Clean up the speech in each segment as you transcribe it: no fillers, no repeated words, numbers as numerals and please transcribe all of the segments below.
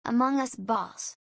Among Us boss.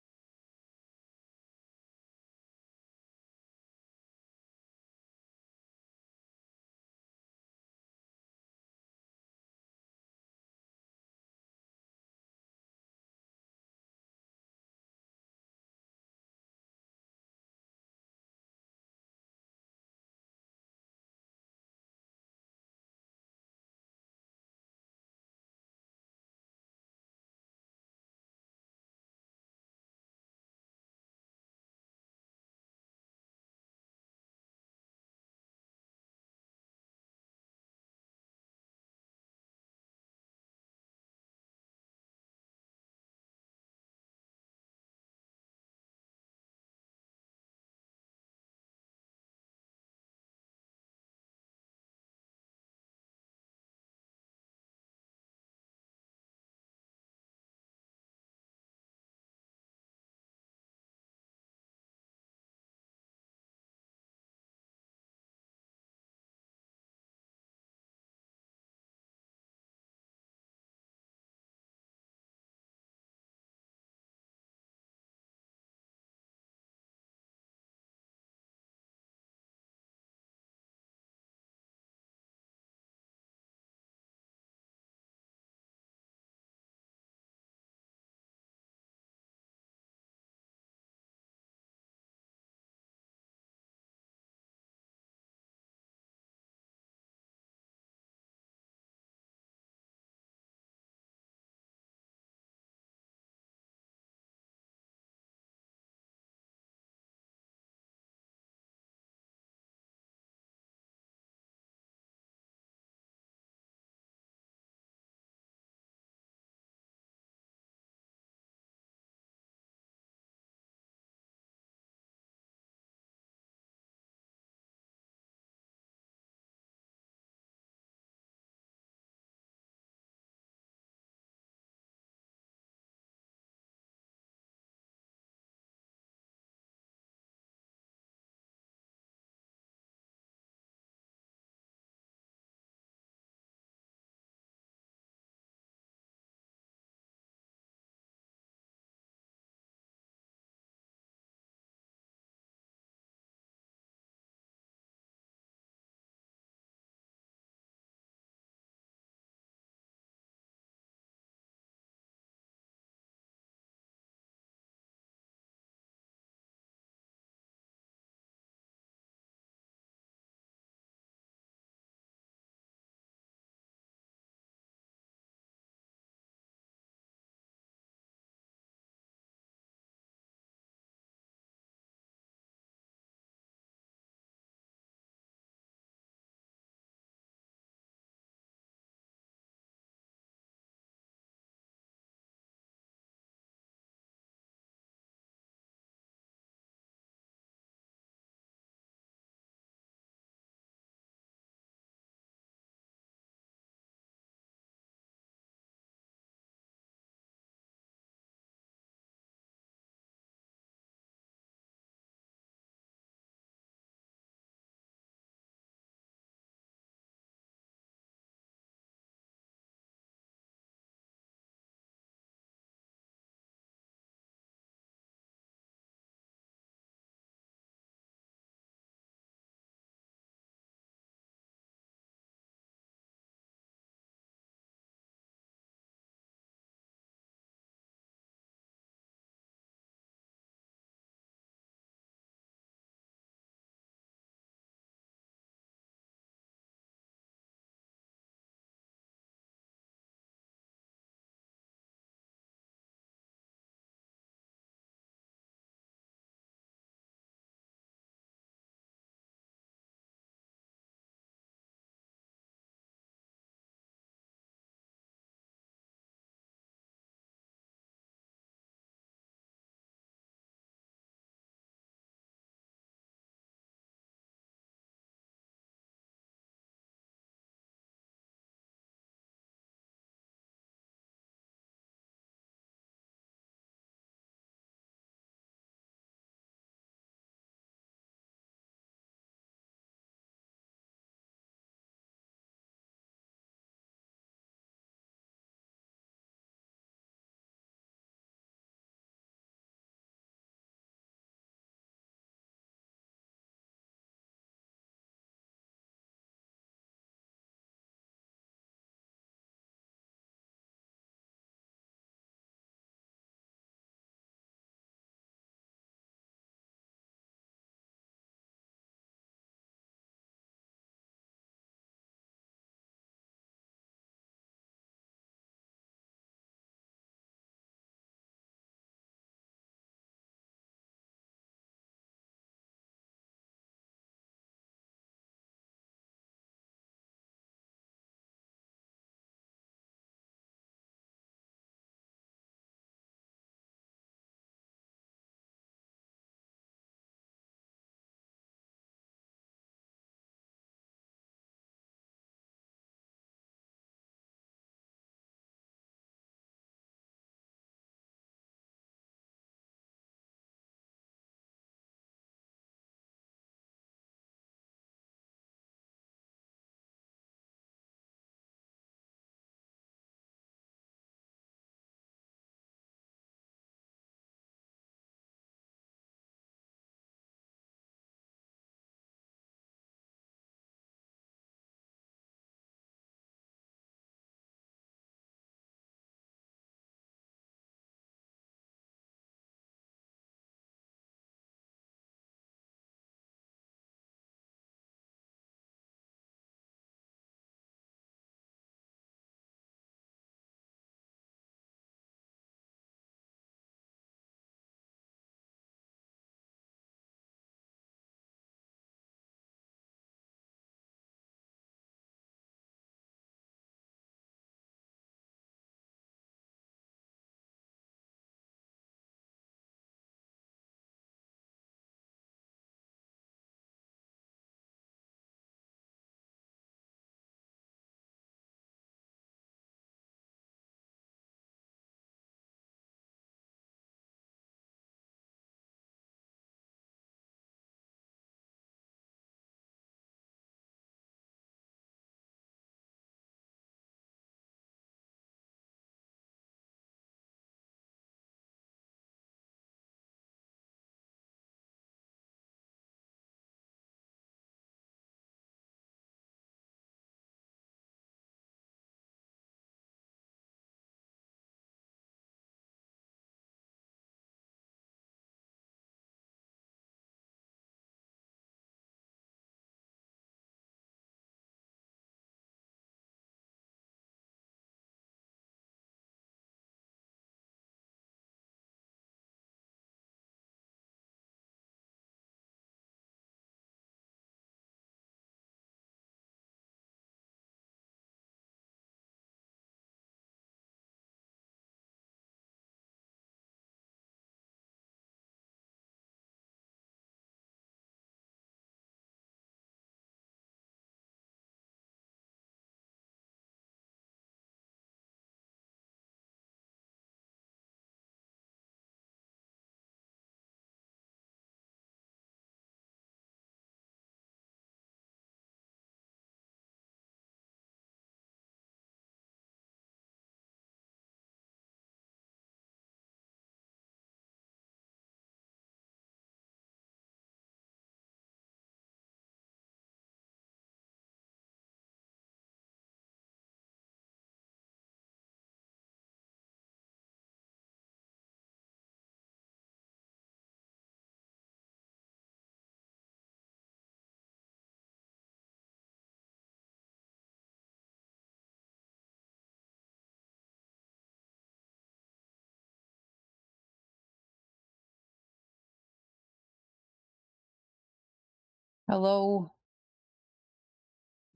Hello,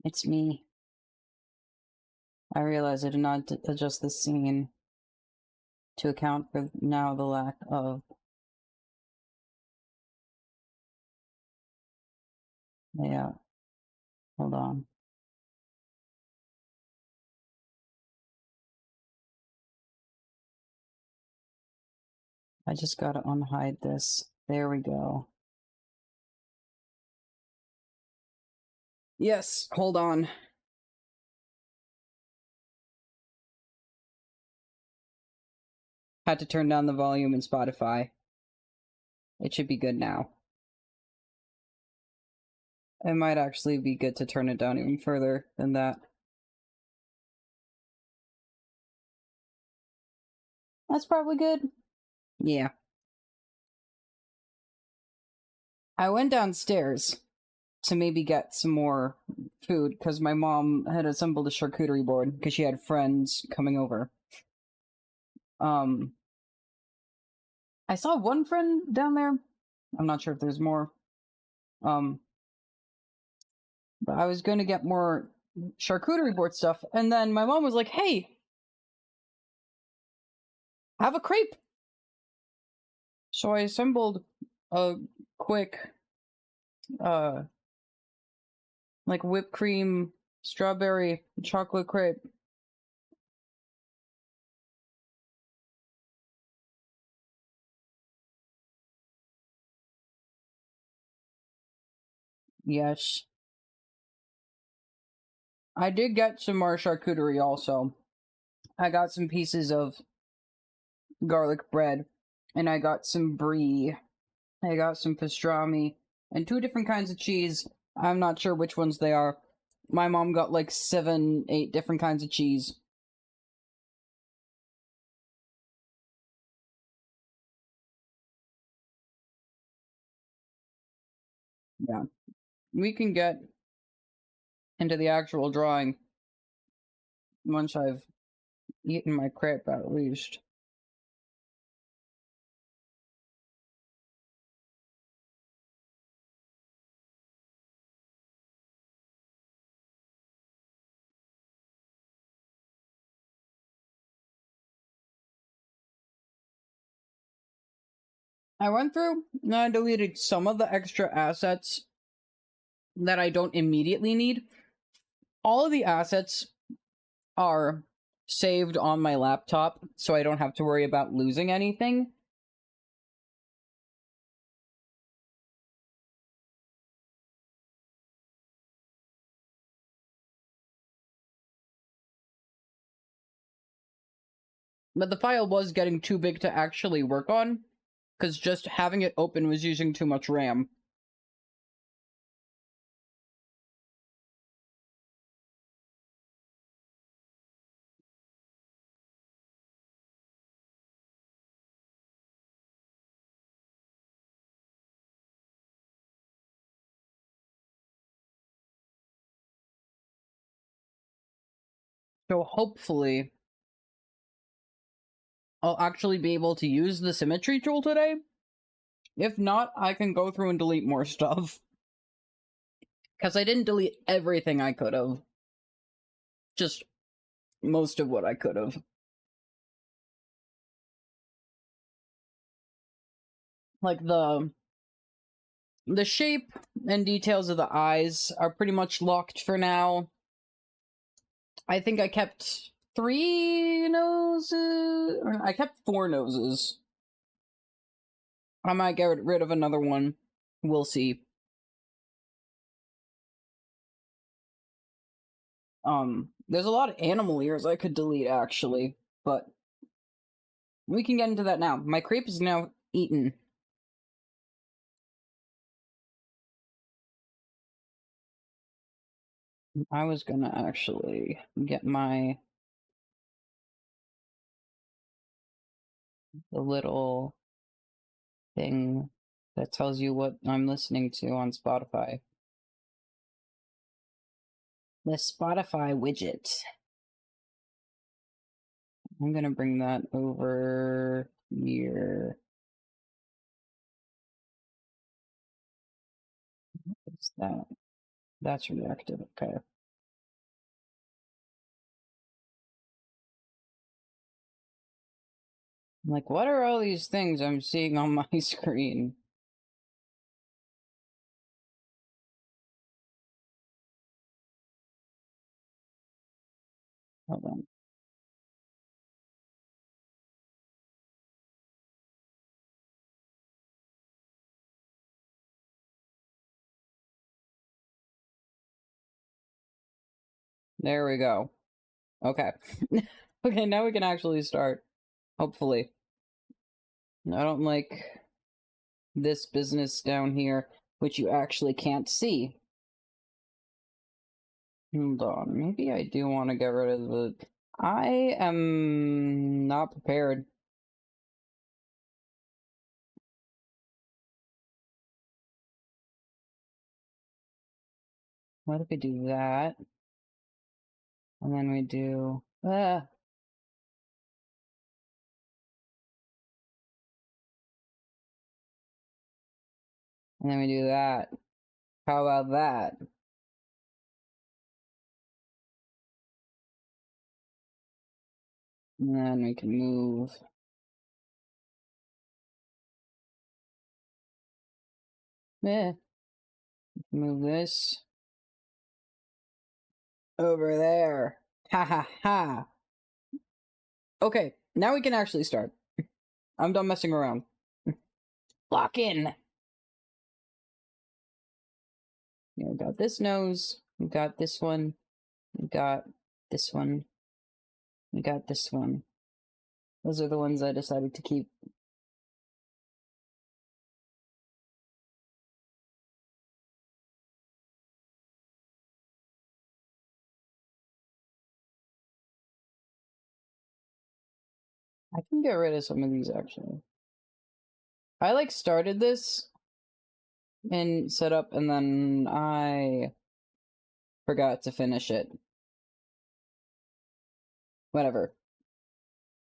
it's me. I realize I did not adjust the scene to account for now the lack of layout. Hold on. I just gotta unhide this. There we go. Yes, hold on. Had to turn down the volume in Spotify. It should be good now. It might actually be good to turn it down even further than that. That's probably good. Yeah. I went downstairs to maybe get some more food because my mom had assembled a charcuterie board because she had friends coming over. I saw one friend down there. I'm not sure if there's more. But I was going to get more charcuterie board stuff, and then my mom was like, "Hey, have a crepe." So I assembled a quick, uh, like whipped cream, strawberry, chocolate crepe. Yes. I did get some more charcuterie also. I got some pieces of garlic bread, and I got some brie. I got some pastrami, and two different kinds of cheese. I'm not sure which ones they are. My mom got like 7, 8 different kinds of cheese. Yeah. We can get into the actual drawing once I've eaten my crepe at least. I went through and I deleted some of the extra assets that I don't immediately need. All of the assets are saved on my laptop, so I don't have to worry about losing anything. But the file was getting too big to actually work on, because just having it open was using too much RAM. So hopefully, I'll actually be able to use the symmetry tool today. If not, I can go through and delete more stuff. Because I didn't delete everything I could have. Just most of what I could have. Like the shape and details of the eyes are pretty much locked for now. I think I kept 3 noses. I kept 4 noses. I might get rid of another one. We'll see. There's a lot of animal ears I could delete actually, but we can get into that now. My crepe is now eaten. I was gonna actually get the little thing that tells you what I'm listening to on Spotify. The Spotify widget. I'm gonna bring that over here. That that's reactive. Okay. I'm like, what are all these things I'm seeing on my screen? Hold on. There we go. Okay. Okay, now we can actually start. Hopefully. I don't like this business down here, which you actually can't see. Hold on. Maybe I do want to get rid of the... I am not prepared. What if we do that? And then we do... And then we do that. How about that? And then we can move. Move this over there. Ha ha ha. Okay, now we can actually start. I'm done messing around. Lock in. Yeah, we got this nose. We got this one. We got this one. We got this one. Those are the ones I decided to keep. I can get rid of some of these actually. I like started this and set up and then I forgot to finish it. Whatever.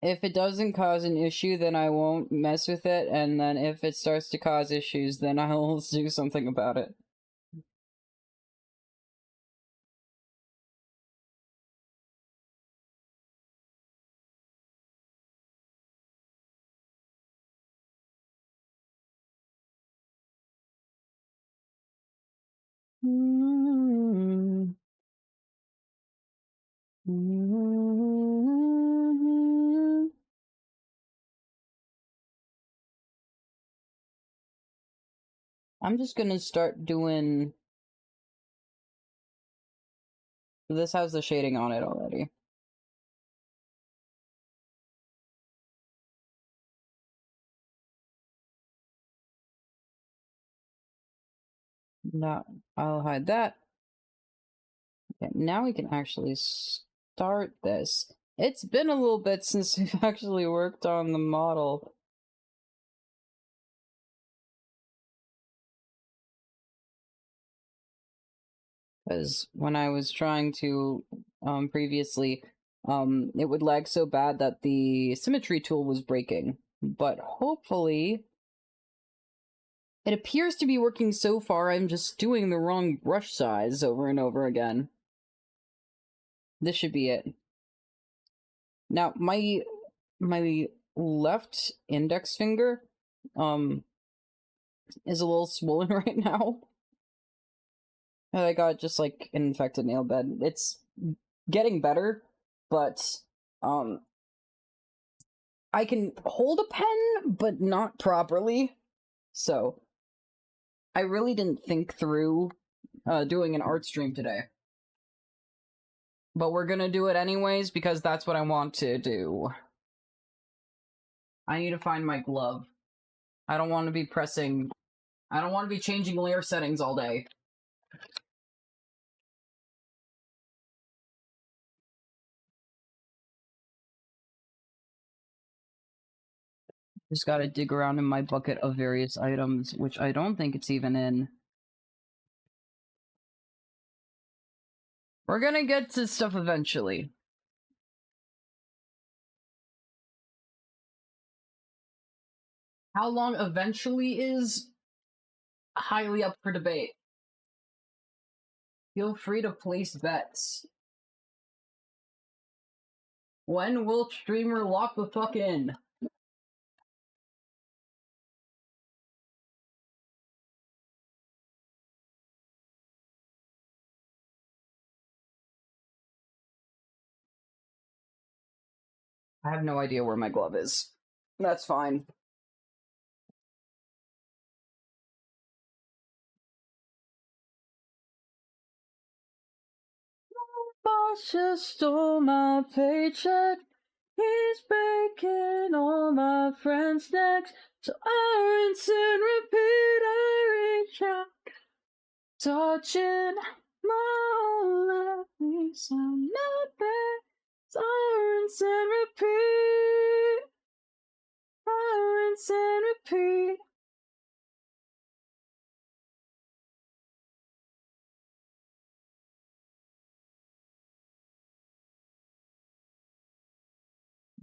If it doesn't cause an issue, then I won't mess with it, and then if it starts to cause issues, then I'll do something about it. I'm just gonna start doing... This has the shading on it already. No, I'll hide that. Okay, now we can actually start this. It's been a little bit since we've actually worked on the model. Because when I was trying to previously, it would lag so bad that the symmetry tool was breaking. But hopefully, it appears to be working so far. I'm just doing the wrong brush size over and over again. This should be it. Now, my left index finger is a little swollen right now. I got just like an infected nail bed. It's getting better, but I can hold a pen, but not properly. So I really didn't think through doing an art stream today. But we're gonna do it anyways because that's what I want to do. I need to find my glove. I don't want to be pressing... I don't want to be changing layer settings all day. Just gotta dig around in my bucket of various items, which I don't think it's even in. We're gonna get to stuff eventually. How long eventually is highly up for debate. Feel free to place bets. When will streamer lock the fuck in? I have no idea where my glove is. That's fine. Boss just stole my paycheck. He's breaking all my friends' necks. So I rinse and repeat, I reach out, touching my legs. I'm not bad. So I rinse and repeat, I rinse and repeat.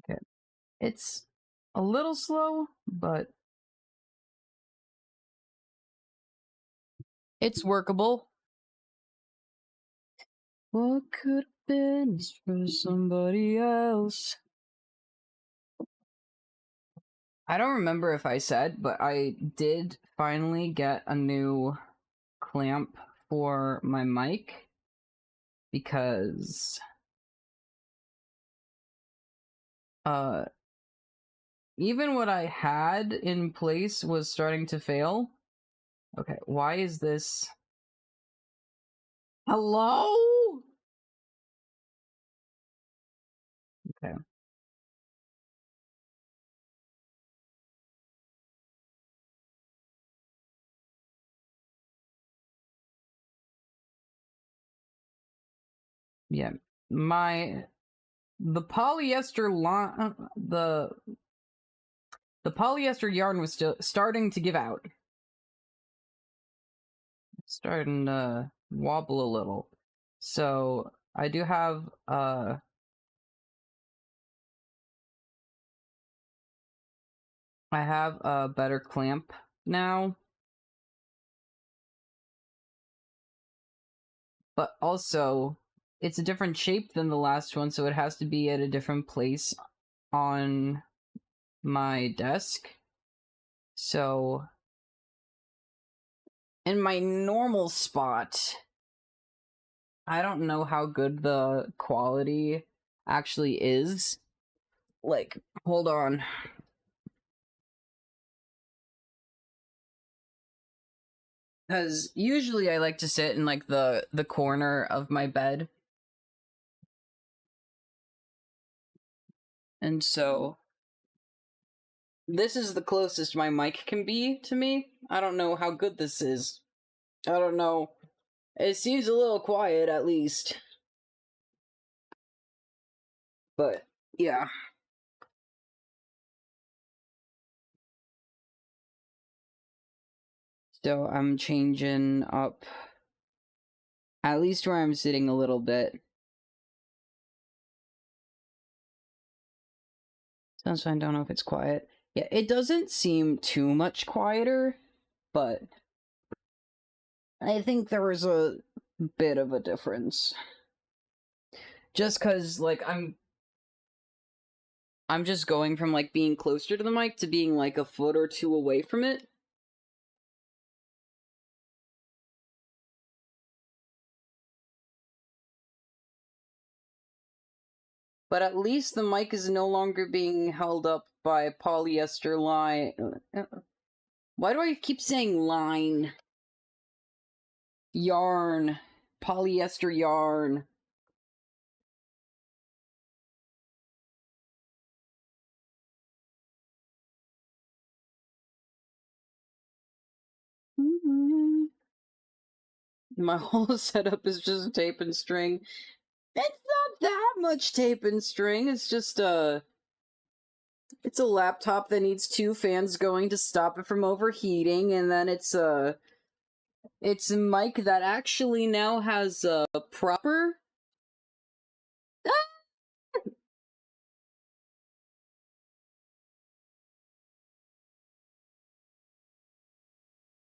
Okay. It's a little slow, but it's workable. What could have been is for somebody else. I don't remember if I said, but I did finally get a new clamp for my mic because even what I had in place was starting to fail. Okay, why is this? Hello? Okay. Yeah. The polyester the polyester yarn was still starting to give out. Starting to wobble a little. So I do have I have a better clamp now. But also it's a different shape than the last one, so it has to be at a different place on my desk. So in my normal spot, I don't know how good the quality actually is. Like, hold on. Because usually I like to sit in like the corner of my bed. And so this is the closest my mic can be to me. I don't know how good this is. I don't know. It seems a little quiet, at least. But, yeah. So I'm changing up at least where I'm sitting a little bit. Sounds fine, don't know if it's quiet. Yeah, it doesn't seem too much quieter, but I think there was a bit of a difference. Just cause like I'm just going from like being closer to the mic to being like a foot or two away from it. But at least the mic is no longer being held up by polyester line. Why do I keep saying line? Yarn. Polyester yarn. My whole setup is just tape and string. It's not that much tape and string. It's just it's a laptop that needs two fans going to stop it from overheating, and then it's a mic that actually now has a proper.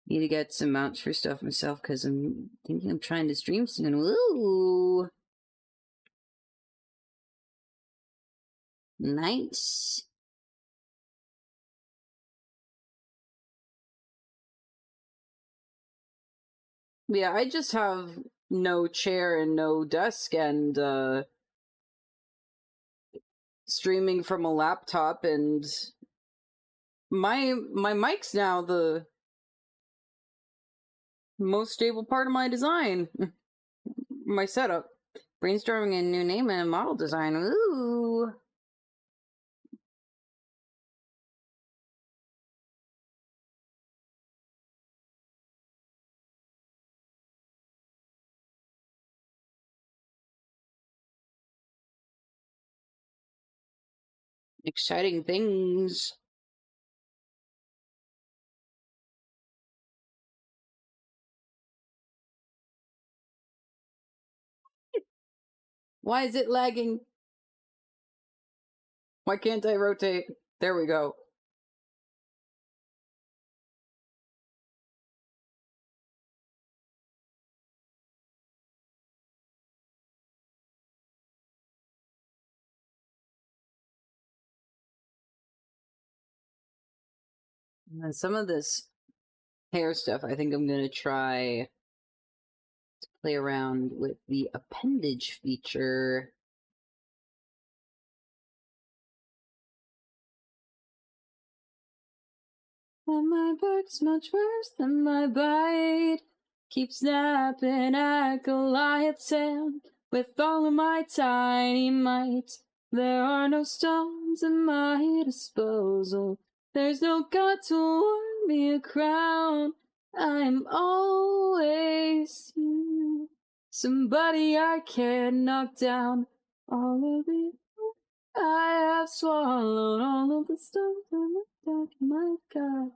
Need to get some mounts for stuff myself because I'm thinking I'm trying to stream soon. Ooh. Nice. Yeah, I just have no chair and no desk and streaming from a laptop, and my mic's now the most stable part of my design. My setup. Brainstorming a new name and model design. Ooh. Exciting things. Why is it lagging? Why can't I rotate? There we go. And some of this hair stuff, I think I'm gonna try to play around with the appendage feature. And my bark's much worse than my bite. Keep snapping at Goliath's hand with all of my tiny might. There are no stones at my disposal. There's no God to warn me a crown. I'm always you. Somebody I can knock down. All of the I have swallowed all of the stones in the dark, my God.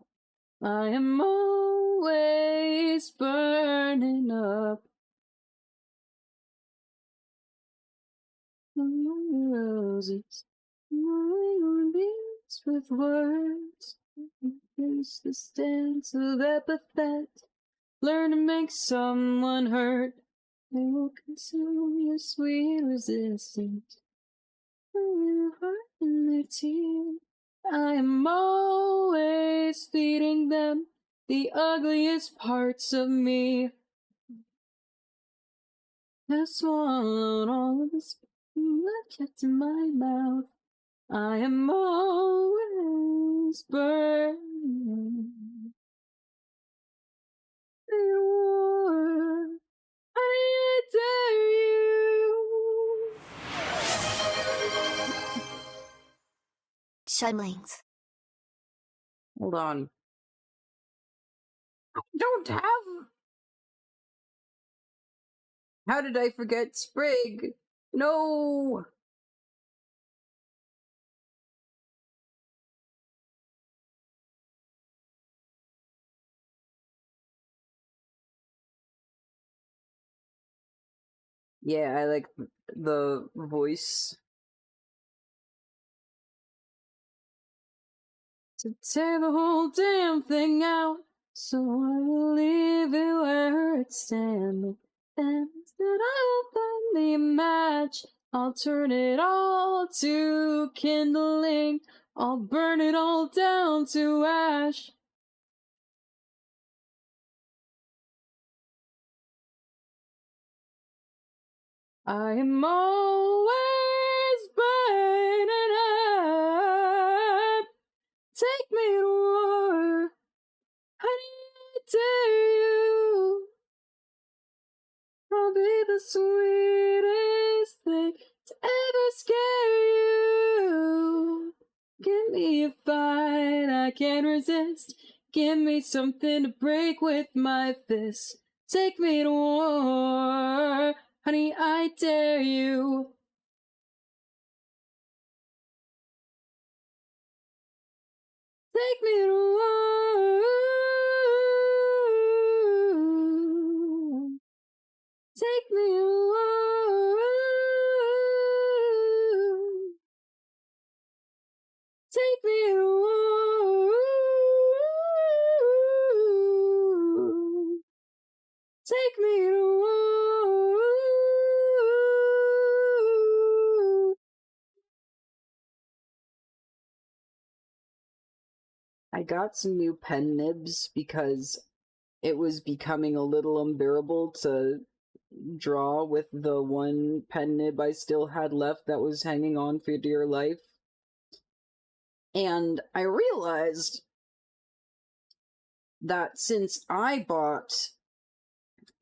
I am always burning up among the roses. Moonbeams with words. Use the stance of epithet. Learn to make someone hurt. They will consume your sweet resistance. Your heart and their tears. I am always feeding them the ugliest parts of me. I've swallowed all of the spoon I kept in my mouth. I am always burning. War. I dare you. Shunlings. Hold on. I don't have. How did I forget Sprig? No. Yeah, I like the voice. To tear the whole damn thing out, so I will leave it where it's standing. And instead I will find me a match. I'll turn it all to kindling. I'll burn it all down to ash. I am always burning up. Take me to war. Honey, I dare you. I'll be the sweetest thing to ever scare you. Give me a fight I can't resist. Give me something to break with my fists. Take me to war. Honey, I dare you. Take me to war. Take me to war. Take me to war. I got some new pen nibs because it was becoming a little unbearable to draw with the one pen nib I still had left that was hanging on for dear life. And I realized that since I bought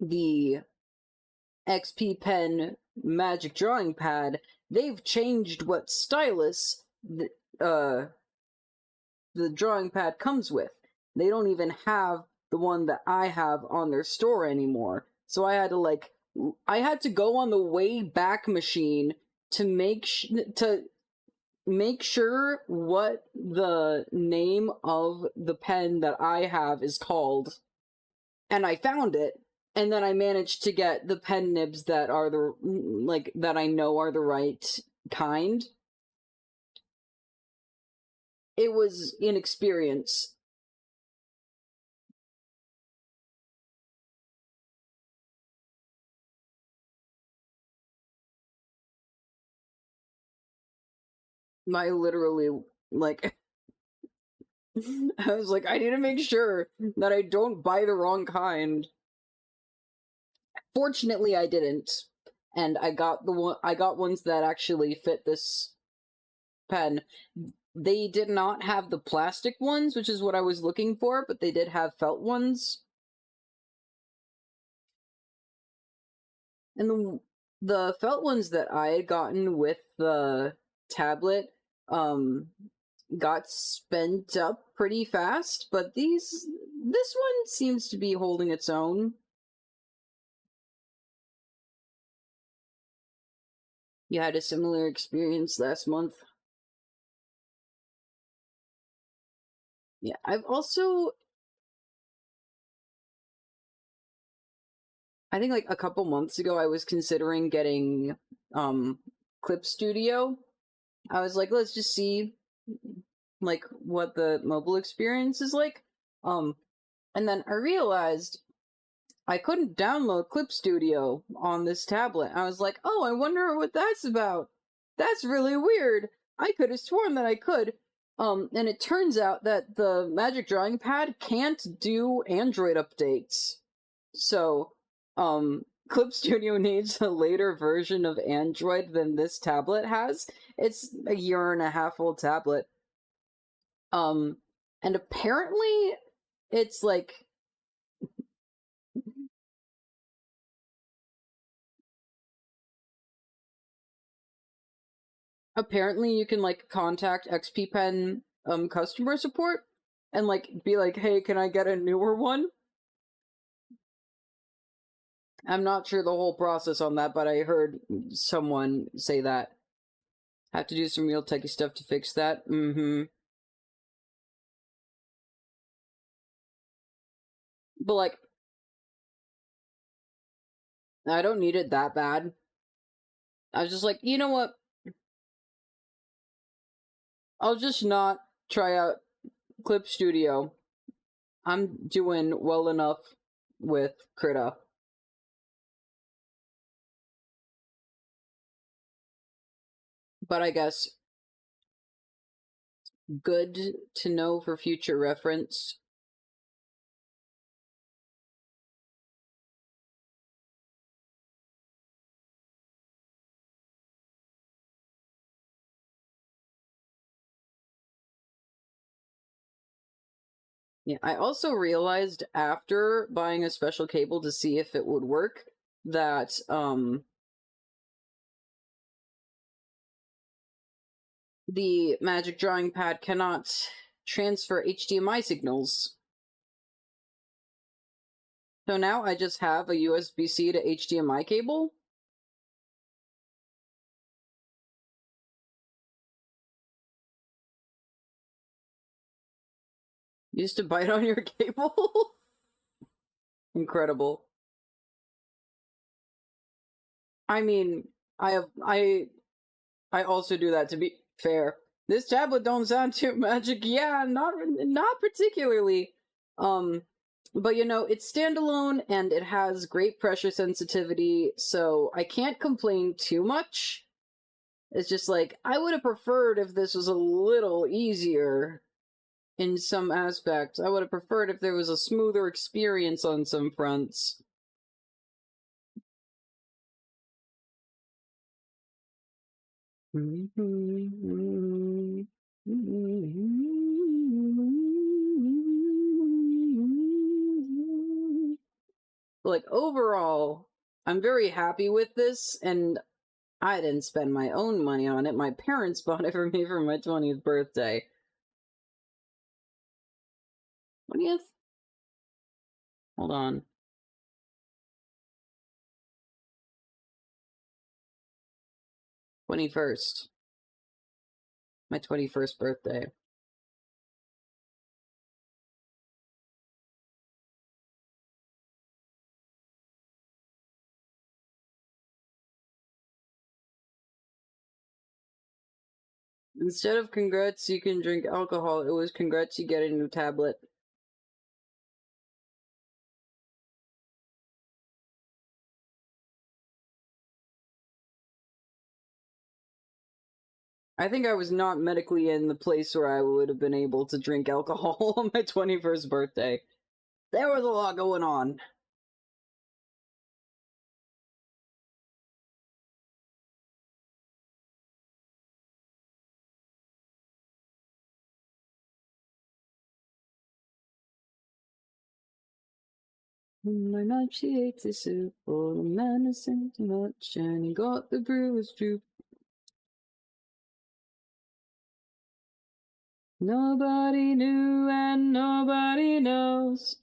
the XP Pen Magic Drawing Pad, they've changed what stylus the drawing pad comes with. They don't even have the one that I have on their store anymore. So I had to go on the Wayback Machine to make sure what the name of the pen that I have is called, and I found it. And then I managed to get the pen nibs that are that I know are the right kind. It was an experience. I literally, I was like, I need to make sure that I don't buy the wrong kind. Fortunately, I didn't, and I got ones that actually fit this pen. They did not have the plastic ones, which is what I was looking for, but they did have felt ones. And the felt ones that I had gotten with the tablet got spent up pretty fast, but this one seems to be holding its own. You had a similar experience last month. Yeah, I've also, I think like a couple months ago, I was considering getting Clip Studio. I was like, let's just see like what the mobile experience is like. And then I realized I couldn't download Clip Studio on this tablet. I was like, oh, I wonder what that's about. That's really weird. I could have sworn that I could. And it turns out that the Magic Drawing Pad can't do Android updates. So, Clip Studio needs a later version of Android than this tablet has. It's a 1.5-year old tablet. And apparently it's like apparently you can like contact XP Pen customer support and like be like, hey, can I get a newer one? I'm not sure the whole process on that, but I heard someone say that. Have to do some real techy stuff to fix that. But like, I don't need it that bad. I was just like, you know what? I'll just not try out Clip Studio. I'm doing well enough with Krita. But I guess good to know for future reference. Yeah, I also realized after buying a special cable to see if it would work that the Magic Drawing Pad cannot transfer HDMI signals. So now I just have a USB-C to HDMI cable. Used to bite on your cable. Incredible. I mean, I also do that, to be fair. This tablet don't sound too magic. Yeah, not particularly. But you know, it's standalone and it has great pressure sensitivity, so I can't complain too much. It's just like I would have preferred if this was a little easier. in some aspects. I would have preferred if there was a smoother experience on some fronts. Like, overall, I'm very happy with this, and I didn't spend my own money on it. My parents bought it for me for my 20th birthday. 20th? Hold on. 21st. My 21st birthday. Instead of congrats, you can drink alcohol, it was congrats, you get a new tablet. I think I was not medically in the place where I would have been able to drink alcohol on my 21st birthday. There was a lot going on. My night she ate the soup, for the man is too much, and he got the brewer's droop. Nobody knew and nobody knows.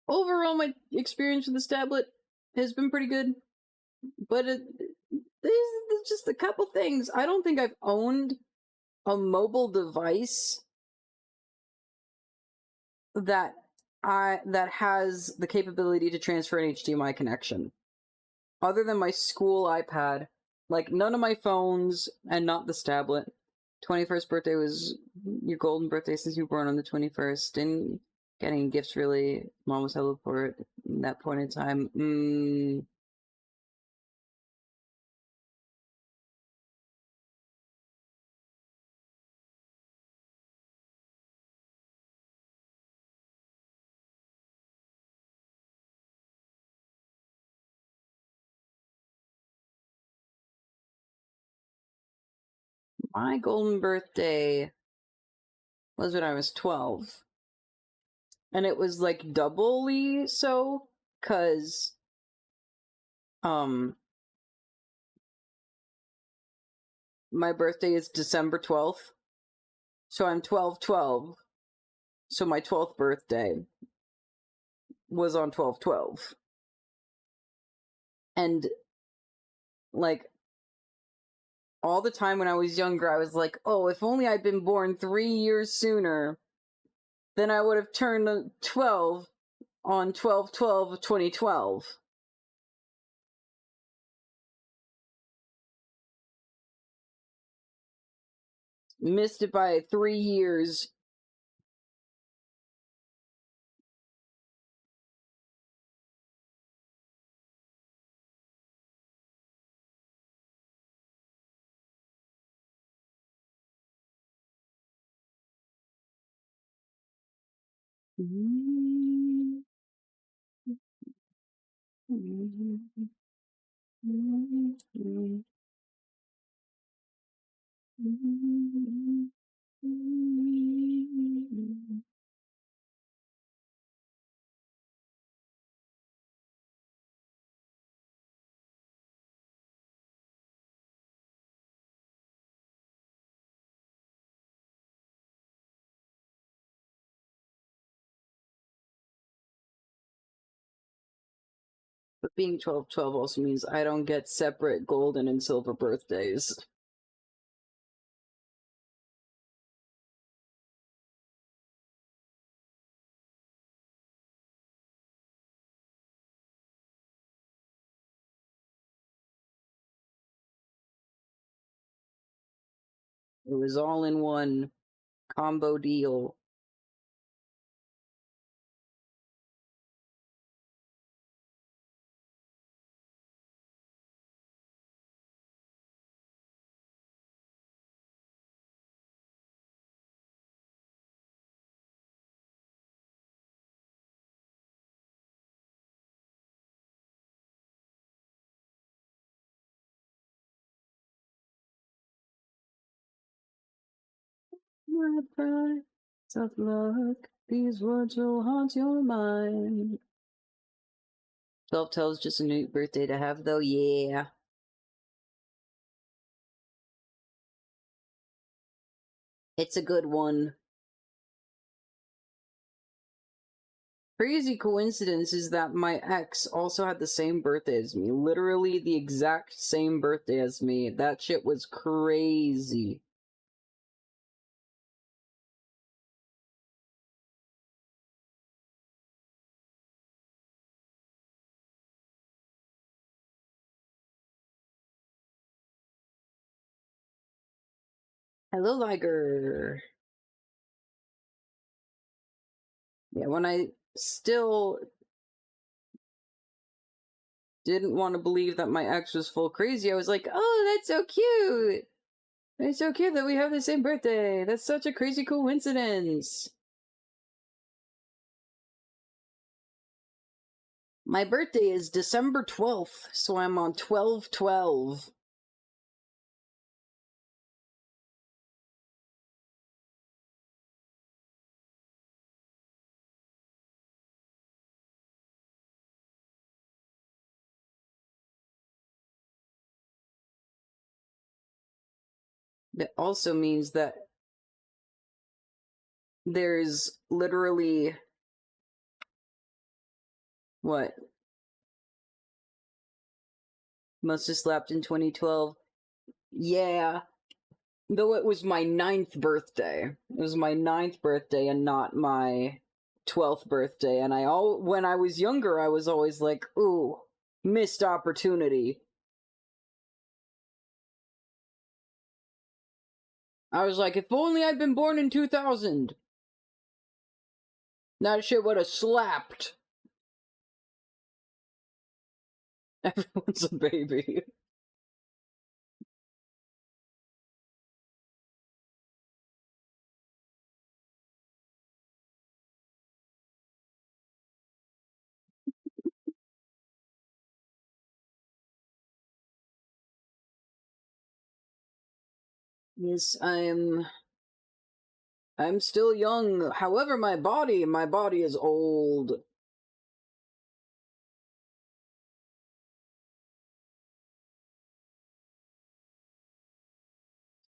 Overall, my experience with this tablet has been pretty good, but there's just a couple things. I don't think I've owned a mobile device that that has the capability to transfer an HDMI connection, other than my school iPad. Like, none of my phones, and not this tablet. 21st birthday was your golden birthday since you were born on the 21st. Didn't get any gifts, really. Mom was hella poor at that point in time. My golden birthday was when I was 12. And it was like doubly so, because my birthday is December 12th. So I'm 12/12. So my 12th birthday was on 12/12. And like, all the time when I was younger, I was like, oh, if only I'd been born 3 years sooner, then I would have turned 12 on 12/12 of 2012. Missed it by 3 years. But being 12/12 also means I don't get separate golden and silver birthdays. It was all in one combo deal. My pride, tough luck, these words will haunt your mind. 12 is just a neat birthday to have, though, yeah. It's a good one. Crazy coincidence is that my ex also had the same birthday as me. Literally the exact same birthday as me. That shit was crazy. Hello, Liger. Yeah, when I still didn't want to believe that my ex was full crazy, I was like, oh, that's so cute. It's so cute that we have the same birthday. That's such a crazy coincidence. My birthday is December 12th, so I'm on 12/12. That also means that there's literally what? Must have slapped in 2012. Yeah. Though it was my 9th birthday. It was my 9th birthday and not my 12th birthday. And when I was younger, I was always like, ooh, missed opportunity. I was like, if only I'd been born in 2000. That shit would have slapped. Everyone's a baby. Yes, I'm still young. However, my body is old.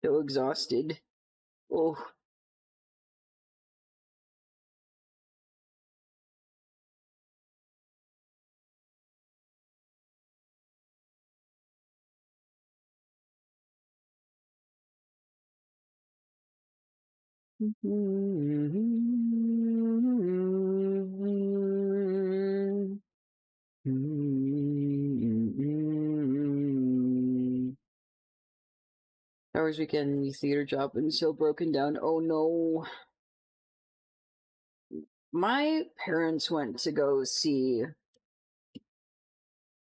So exhausted. Oh. Hours weekend, the theater job, and so broken down. Oh no. My parents went to go see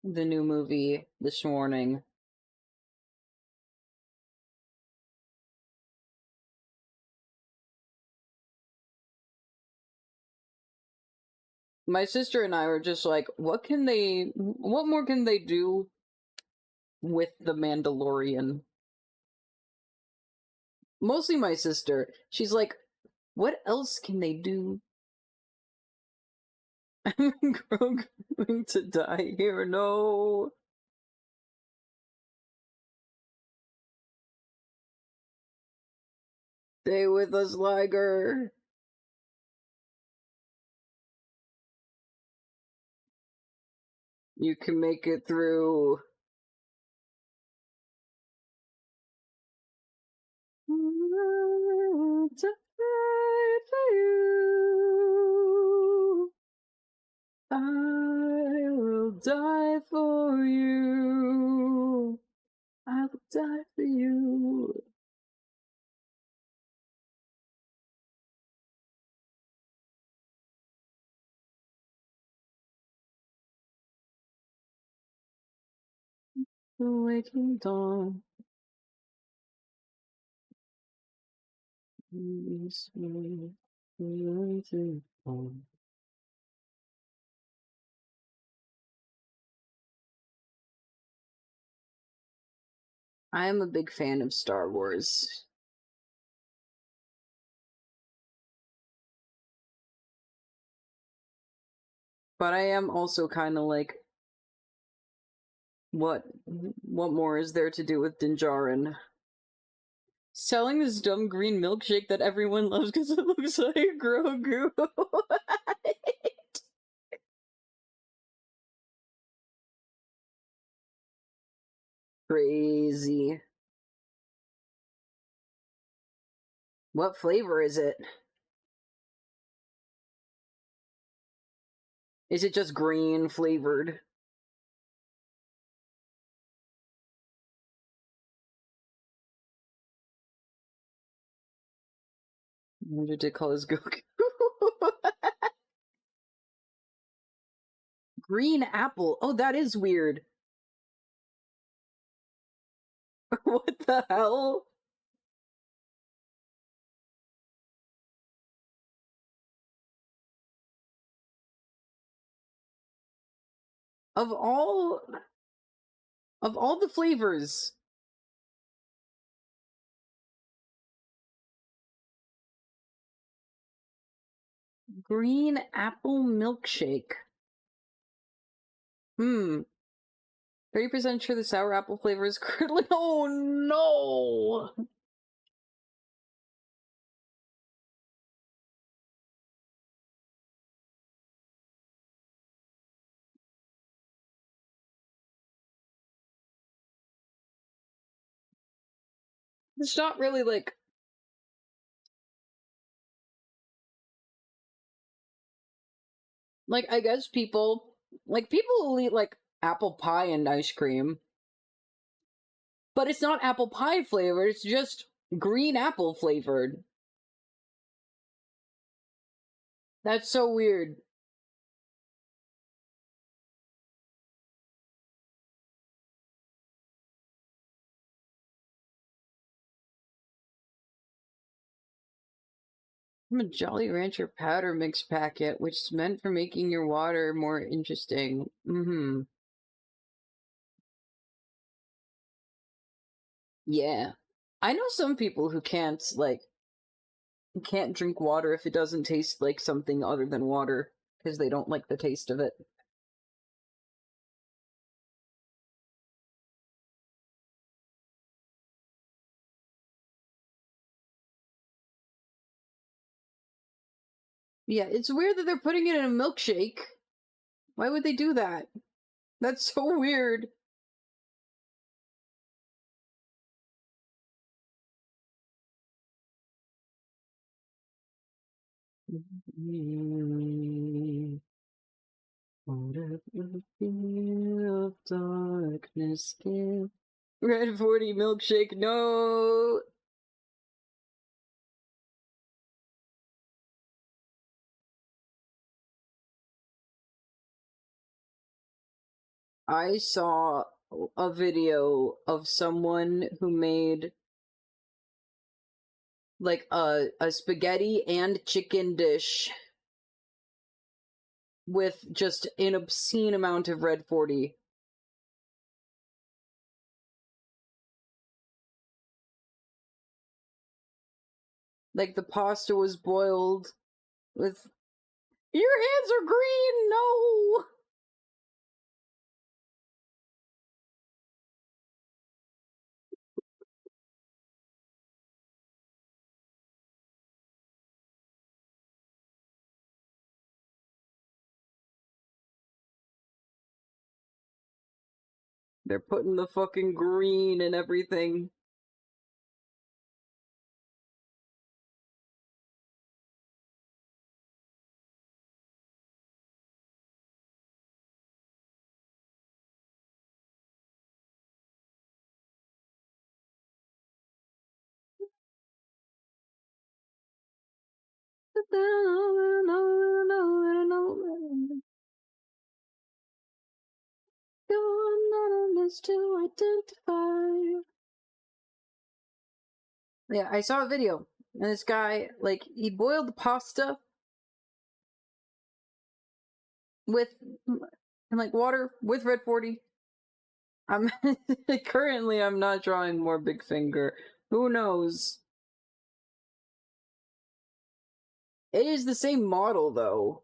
the new movie this morning. My sister and I were just like, what more can they do with The Mandalorian? Mostly my sister. She's like, what else can they do? I'm going to die here, no. Stay with us, Liger. You can make it through. I will die for you. I will die for you. I will die for you. Waking dawn. I am a big fan of Star Wars. But I am also kind of like, what more is there to do with Dinjarin? Selling this dumb green milkshake that everyone loves because it looks like Grogu. Crazy. What flavor is it? Is it just green flavored? What did call his Goku? Green apple. Oh, that is weird. What the hell? Of all the flavors. Green apple milkshake. 30% sure the sour apple flavor is curdling. Oh no! It's not really like I guess people will eat like apple pie and ice cream. But it's not apple pie flavored, it's just green apple flavored. That's so weird. I'm a Jolly Rancher powder mix packet, which is meant for making your water more interesting. Yeah. I know some people who can't drink water if it doesn't taste like something other than water because they don't like the taste of it. Yeah, it's weird that they're putting it in a milkshake. Why would they do that? That's so weird. Of darkness give. Red 40 milkshake, no! I saw a video of someone who made like a spaghetti and chicken dish with just an obscene amount of red 40. Like the pasta was boiled with. Your hands are green! No! They're putting the fucking green and everything. identify. Yeah, I saw a video, and this guy, like, he boiled the pasta with, and like, water with Red 40. I'm currently I'm not drawing more big finger. Who knows? It is the same model though.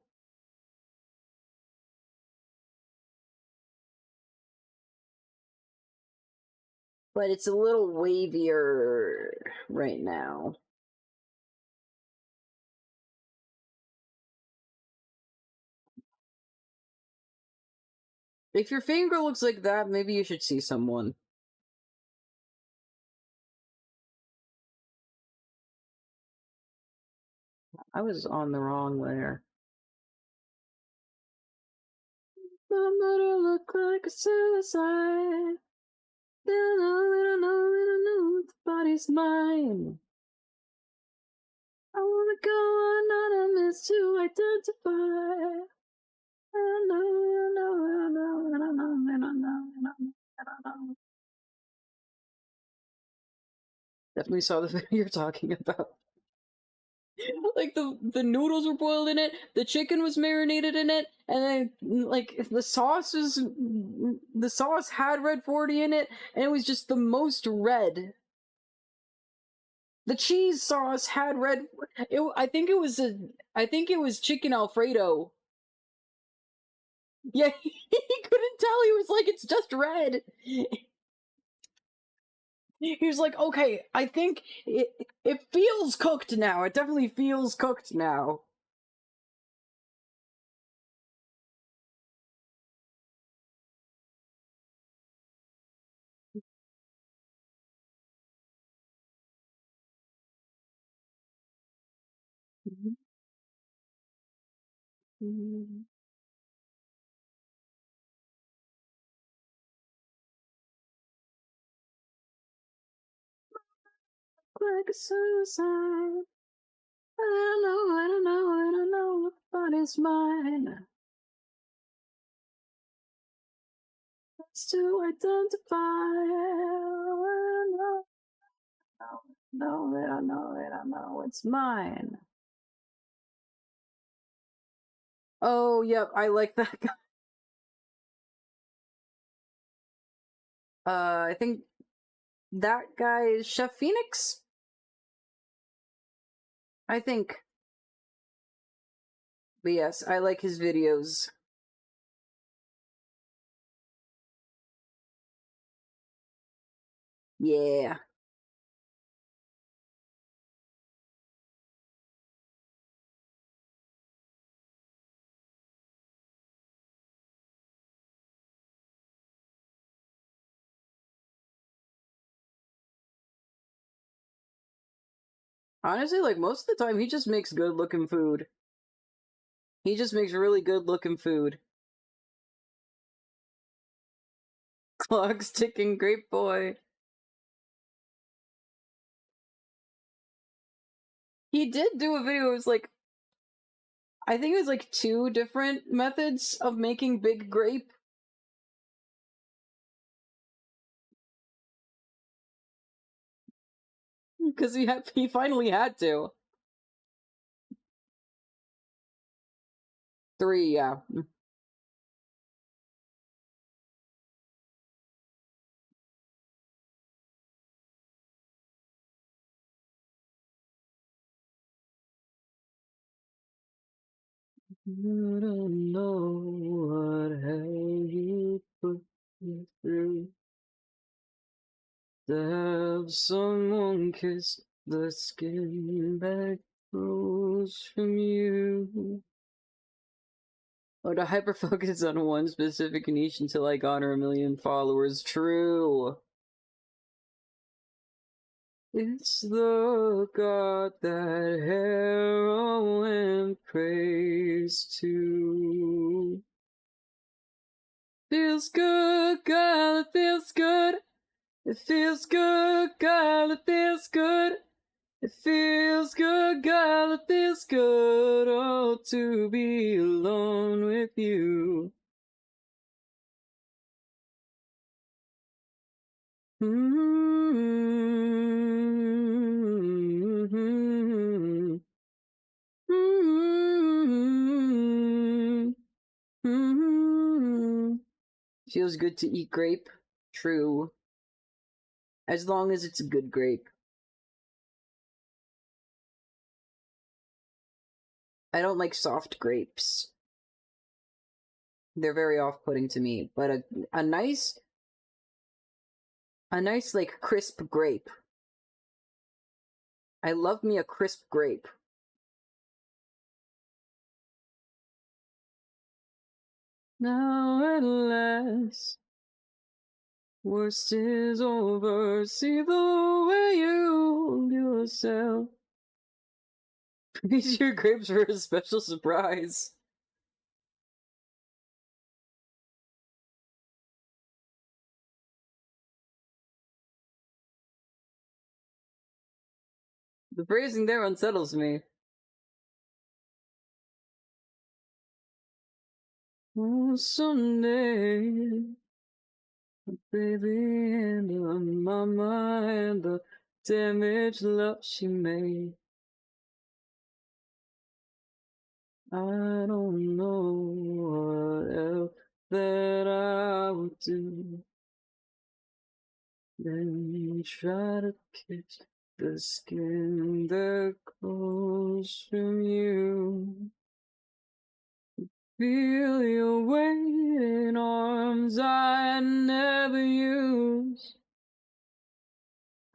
But it's a little wavier right now. If your finger looks like that, maybe you should see someone. I was on the wrong layer. I'm gonna look like a suicide. Little know, the body's mine. I wanna go anonymous to identify. I know. Definitely saw the video you're talking about. Like the noodles were boiled in it, the chicken was marinated in it, and then like the sauce had red 40 in it, and it was just the most red. The cheese sauce had red. I think it was chicken Alfredo. Yeah, he couldn't tell. He was like, it's just red. He was like, okay, I think it feels cooked now. It definitely feels cooked now. Like a suicide. I don't know, but it's mine. It's to identify. I know, it's mine. Oh, yep, I like that guy. I think that guy is Chef Phoenix? I think. But yes, I like his videos. Yeah. Honestly, like, most of the time, he just makes good-looking food. He just makes really good-looking food. Clock's ticking, great boy. He did do a video, it was like, I think it was like 2 different methods of making big grape. Because he finally had to. 3, yeah. You don't know what hell you put me through. To have someone kiss the skin that grows from you. Or to hyper focus on one specific niche until I garner 1 million followers. True. It's the god that heroin prays to. Feels good, girl, it feels good. It feels good, girl, it feels good. It feels good, girl, it feels good. Oh, to be alone with you. Feels good to eat grape. True. As long as it's a good grape. I don't like soft grapes. They're very off-putting to me. But a nice like crisp grape. I love me a crisp grape. Now at last, worst is over. See the way you hold yourself. Freeze your grapes for a special surprise. The phrasing there unsettles me. Oh, someday, baby, and my mind, the damaged love she made. I don't know what else that I would do. Then try to kiss the skin that grows from you. Feel your weight in arms I never used.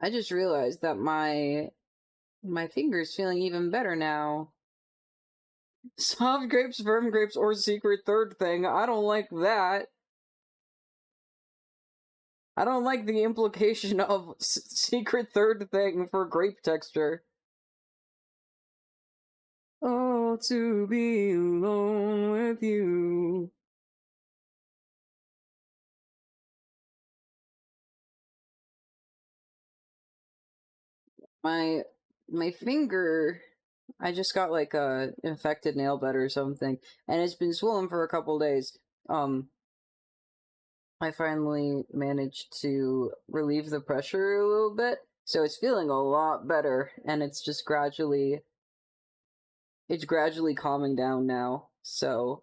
I just realized that my finger's feeling even better now. Soft grapes, firm grapes, or secret third thing. I don't like that. I don't like the implication of secret third thing for grape texture. Oh, to be alone with you. My finger, I just got like a infected nail bed or something, and it's been swollen for a couple days. I finally managed to relieve the pressure a little bit, so it's feeling a lot better, and it's gradually calming down now. So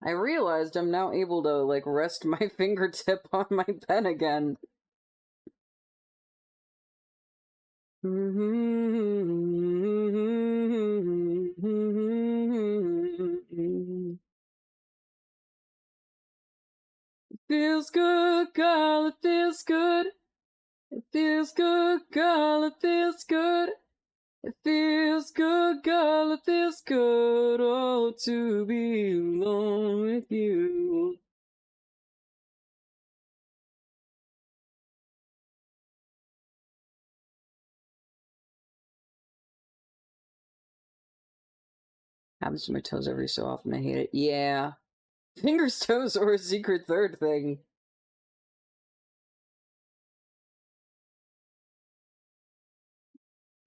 I realized I'm now able to like rest my fingertip on my pen again. Feels good, girl, it feels good. It feels good, girl, it feels good. It feels good, girl, it feels good. Oh, to be alone with you. Happens to my toes every so often. I hate it. Yeah. Fingers, toes, or a secret third thing.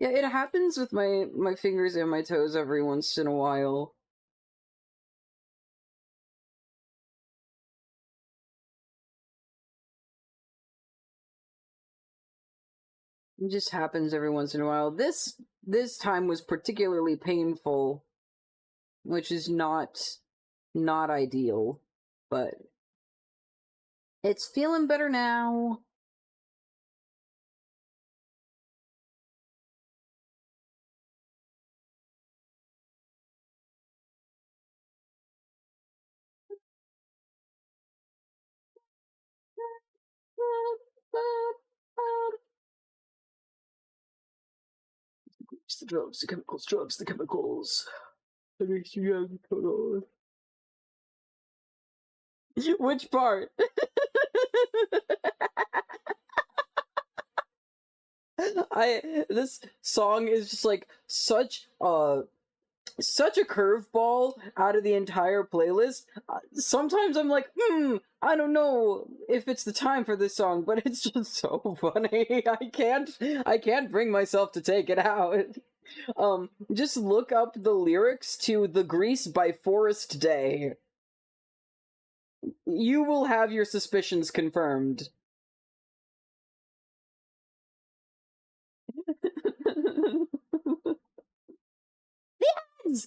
Yeah, it happens with my fingers and my toes every once in a while. It just happens every once in a while. This time was particularly painful, which is not ideal, but it's feeling better now. It's the drugs, the chemicals, drugs, the chemicals. That makes you young, hold on. Which part? This song is just like such a curveball out of the entire playlist. Sometimes I'm like, I don't know if it's the time for this song, but it's just so funny. I can't bring myself to take it out. Just look up the lyrics to "The Grease" by Forest Day. You will have your suspicions confirmed. Of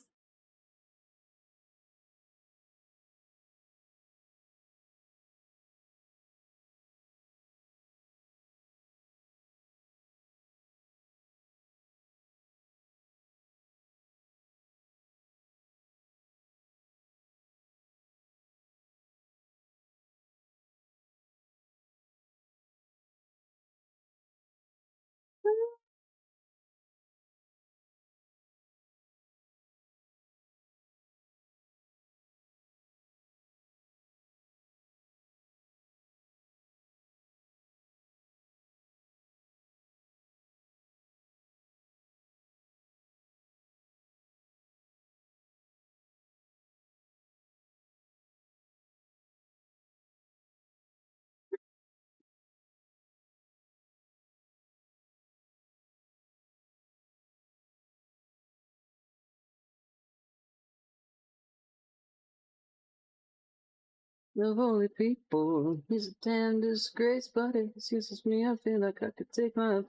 holy people, he's a damn disgrace, but it excuses me. I feel like I could take my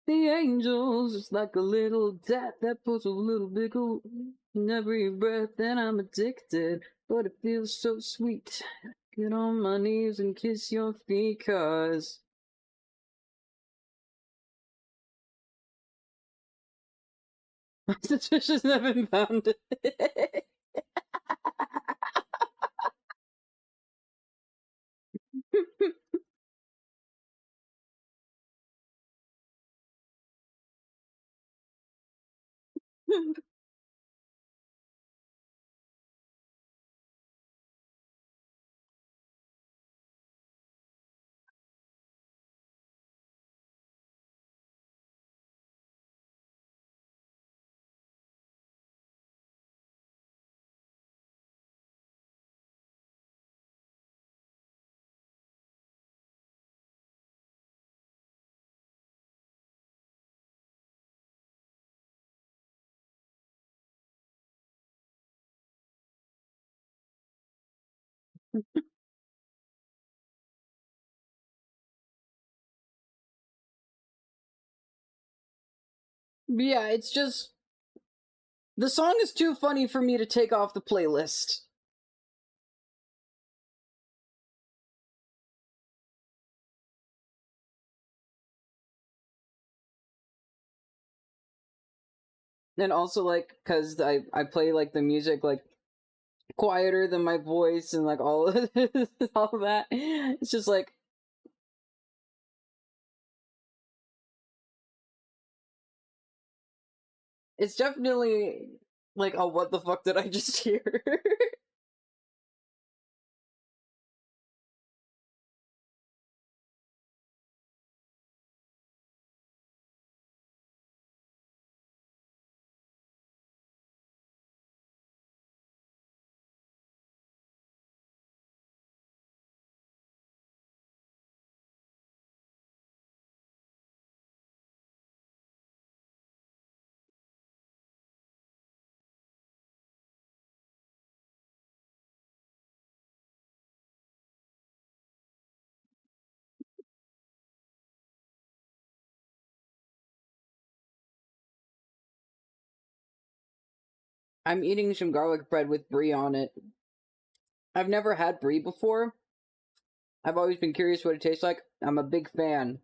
the angels, just like a little tap that puts a little bit of in every breath, and I'm addicted, but it feels so sweet. Get on my knees and kiss your feet, cause my suspicions have been founded. Yeah, it's just the song is too funny for me to take off the playlist. And also, like, because I play like the music like quieter than my voice and like all of all that. It's just like it's definitely like, oh, what the fuck did I just hear? I'm eating some garlic bread with brie on it. I've never had brie before. I've always been curious what it tastes like. I'm a big fan.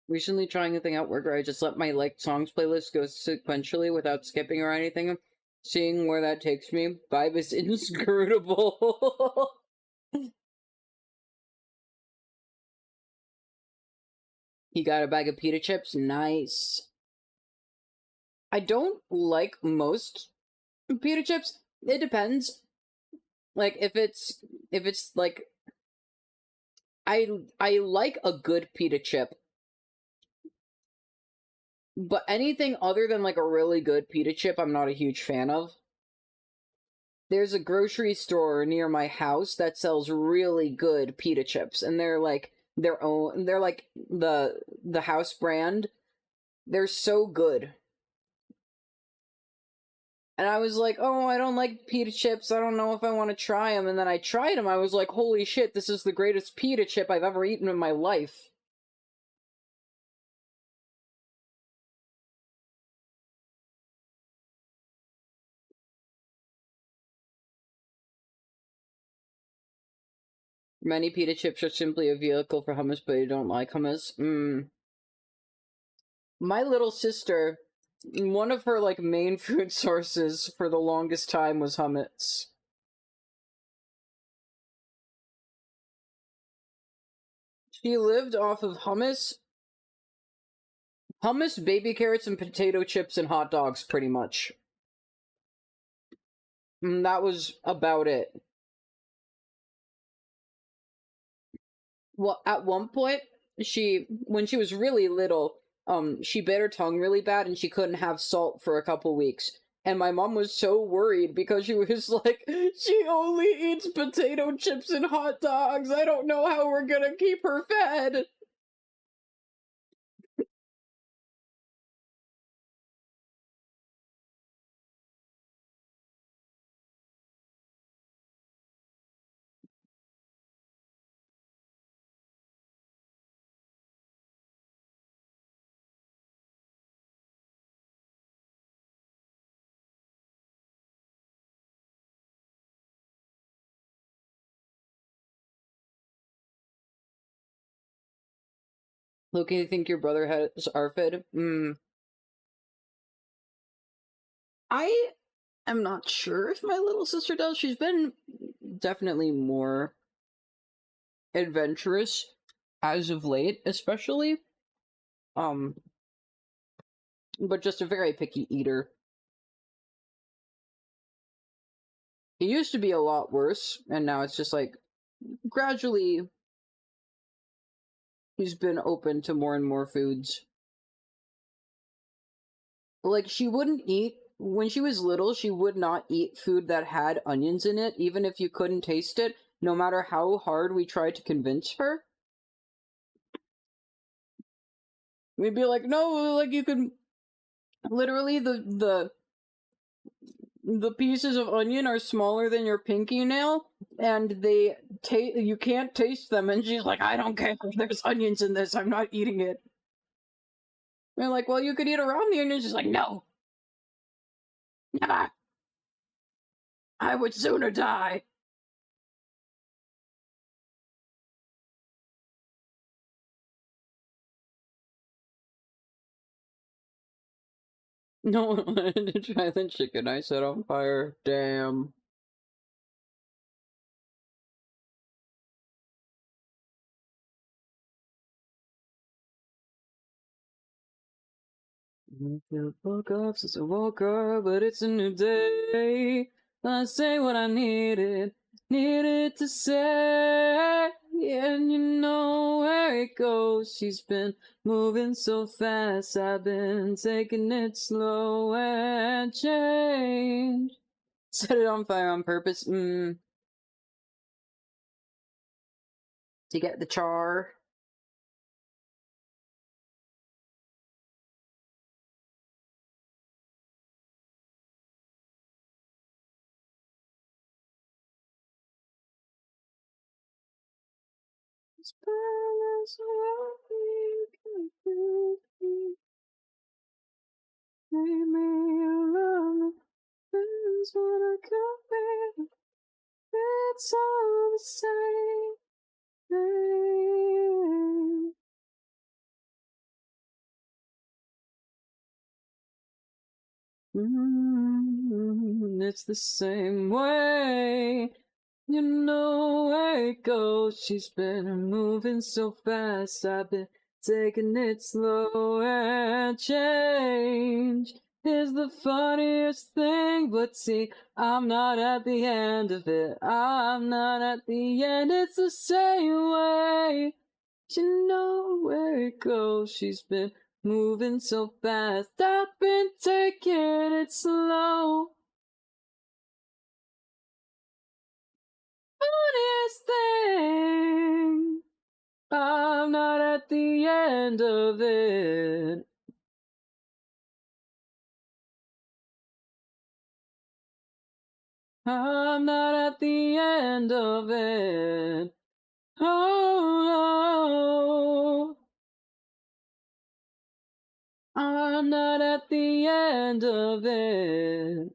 Recently trying a thing out where I just let my like songs playlist go sequentially without skipping or anything. Seeing where that takes me. Vibe is inscrutable. He got a bag of pita chips. Nice. I don't like most pita chips. It depends. Like if it's like I like a good pita chip, but anything other than like a really good pita chip, I'm not a huge fan of. There's a grocery store near my house that sells really good pita chips, and they're like their own. They're like the house brand. They're so good. And I was like, oh, I don't like pita chips. I don't know if I want to try them. And then I tried them. I was like, holy shit, this is the greatest pita chip I've ever eaten in my life. Many pita chips are simply a vehicle for hummus, but you don't like hummus. My little sister, one of her like main food sources for the longest time was hummus. She lived off of hummus, baby carrots, and potato chips and hot dogs, pretty much. And that was about it. Well, at one point, when she was really little, she bit her tongue really bad and she couldn't have salt for a couple weeks. And my mom was so worried because she was like, she only eats potato chips and hot dogs. I don't know how we're gonna keep her fed. Look, you think your brother has ARFID? I am not sure if my little sister does. She's been definitely more adventurous as of late, especially. Um, but just a very picky eater. It used to be a lot worse, and now it's just like gradually he's been open to more and more foods. Like, she wouldn't eat, when she was little, she would not eat food that had onions in it, even if you couldn't taste it, no matter how hard we tried to convince her. We'd be like, no, like you could literally the pieces of onion are smaller than your pinky nail, and you can't taste them. And she's like, I don't care. There's onions in this. I'm not eating it. And they're like, well, you could eat around the onions. She's like, no, never. I would sooner die. No one wanted to try the chicken I set on fire. Damn. I feel woke up since I woke up, but it's a new day. I say what I needed to say. And you know where it goes. She's been moving so fast. I've been taking it slow and change. Set it on fire on purpose. To get the char. It's all the same thing. It's the same way. You know where it goes. She's been moving so fast. I've been taking it slow and change is the funniest thing. But see, I'm not at the end of it. I'm not at the end. It's the same way. You know where it goes. She's been moving so fast. I've been taking it slow. Funniest thing. I'm not at the end of it. I'm not at the end of it. Oh, I'm not at the end of it.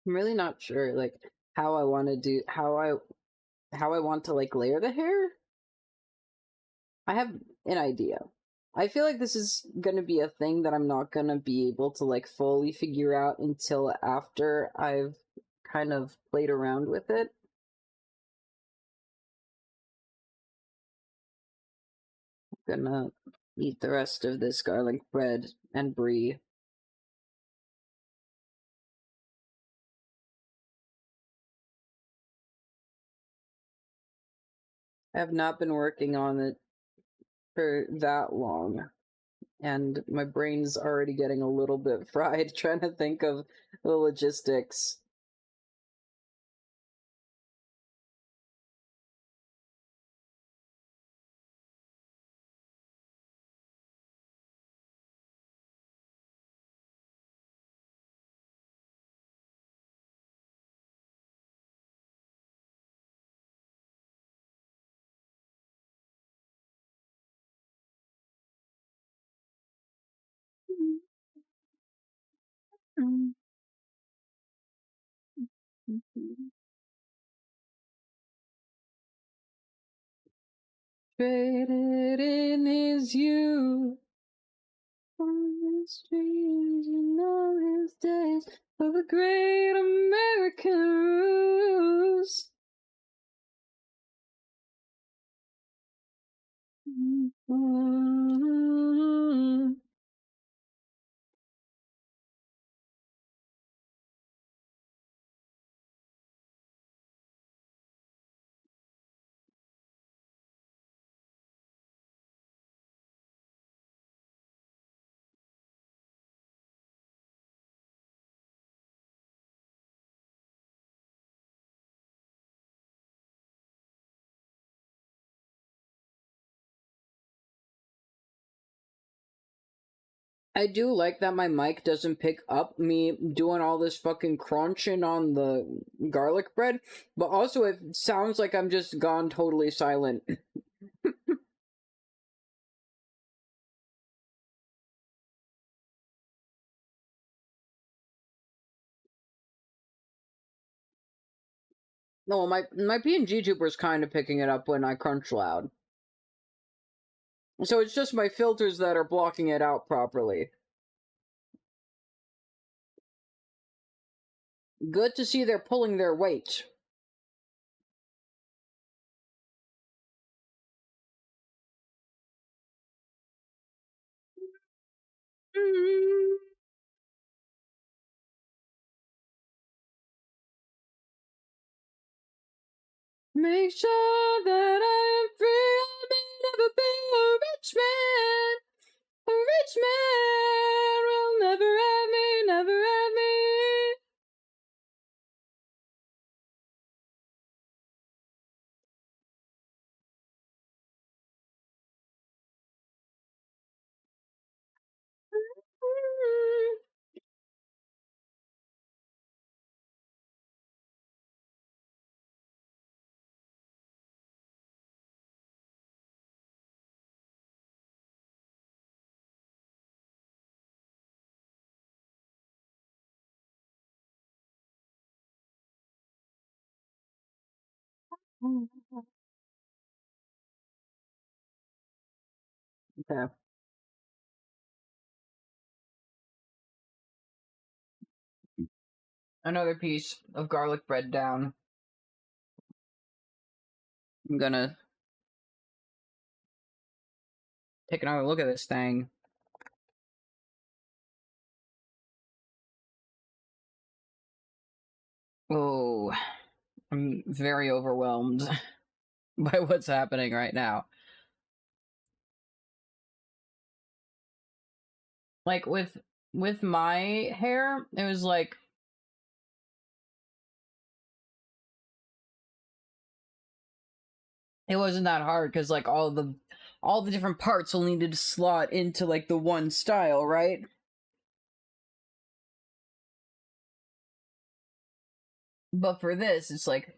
I'm really not sure, like, how I want to do how I want to like layer the hair. I have an idea. I feel like this is gonna be a thing that I'm not gonna be able to like fully figure out until after I've kind of played around with it. I'm gonna eat the rest of this garlic bread and brie. I have not been working on it for that long, and my brain's already getting a little bit fried trying to think of the logistics. Traded in his youth on the streets and all his days of the great American ruse. I do like that my mic doesn't pick up me doing all this fucking crunching on the garlic bread, but also it sounds like I'm just gone totally silent. No, my PNG tuber's kind of picking it up when I crunch loud. So it's just my filters that are blocking it out properly. Good to see they're pulling their weight. Make sure that I am free. I may never be a rich man. A rich man will never have me, never have me. Okay. Another piece of garlic bread down. I'm gonna take another look at this thing. Oh, I'm very overwhelmed by what's happening right now. Like with my hair, it was like it wasn't that hard because like all the different parts will needed to slot into like the one style, right? But for this, it's like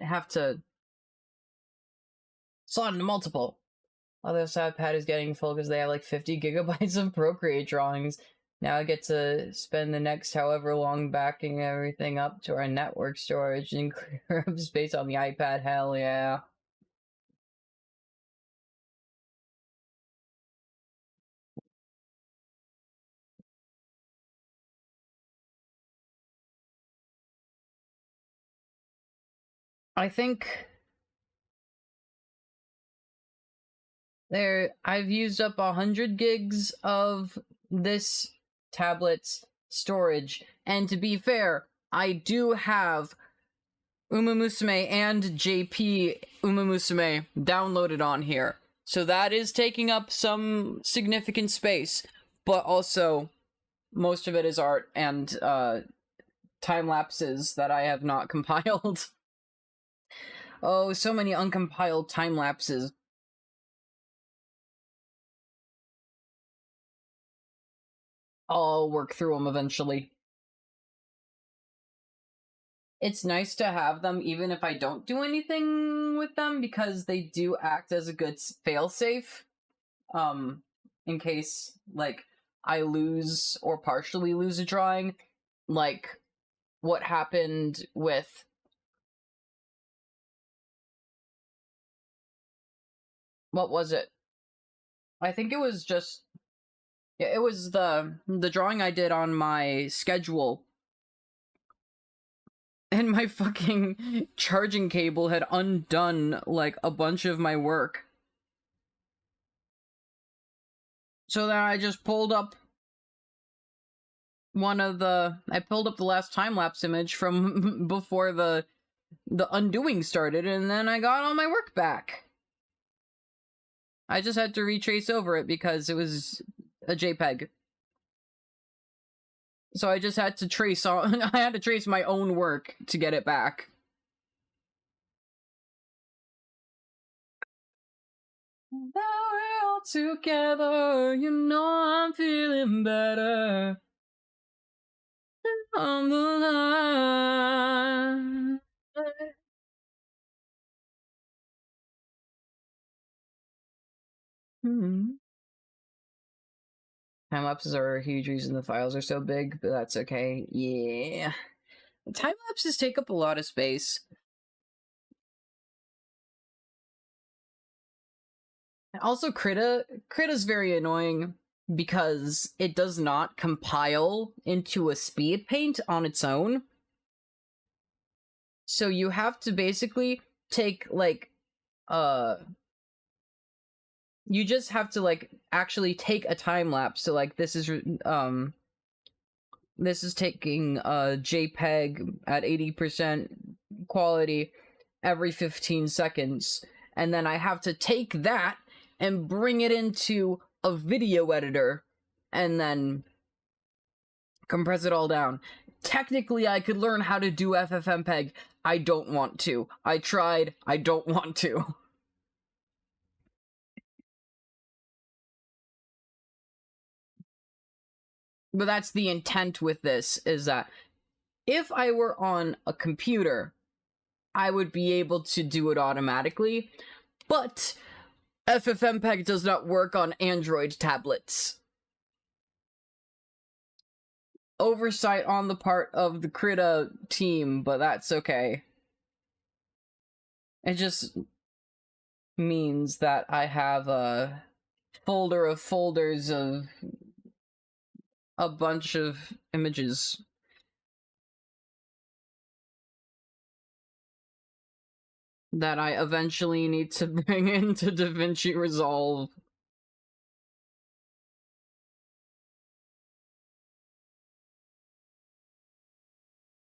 I have to slot into multiple. Although SatPad is getting full because they have like 50 gigabytes of Procreate drawings. Now I get to spend the next however long backing everything up to our network storage and clear up space on the iPad. Hell yeah. I think I've used up 100 gigs of this tablet's storage, and to be fair, I do have Uma Musume and JP Uma Musume downloaded on here. So that is taking up some significant space, but also most of it is art and time lapses that I have not compiled. Oh, so many uncompiled time lapses. I'll work through them eventually. It's nice to have them even if I don't do anything with them because they do act as a good failsafe. Um, in case like I lose or partially lose a drawing, like what happened with what was it? I think it was just yeah, it was the drawing I did on my schedule. And my fucking charging cable had undone like a bunch of my work. So then I just pulled up I pulled up the last time lapse image from before the undoing started, and then I got all my work back. I just had to retrace over it because it was a JPEG. So I just had to trace on I had to trace my own work to get it back. Now we're all together, you know I'm feeling better. On the line. Hmm. Time lapses are a huge reason the files are so big, but that's okay. Yeah. Time lapses take up a lot of space. Also, Krita's very annoying because it does not compile into a speed paint on its own. So you have to basically take like you just have to like actually take a time lapse. So like this is taking a JPEG at 80% quality every 15 seconds. And then I have to take that and bring it into a video editor and then compress it all down. Technically, I could learn how to do FFmpeg. I don't want to. I tried. I don't want to. But that's the intent with this, is that if I were on a computer, I would be able to do it automatically. But FFmpeg does not work on Android tablets. Oversight on the part of the Krita team, but that's okay. It just means that I have a folder of folders of a bunch of images that I eventually need to bring into DaVinci Resolve.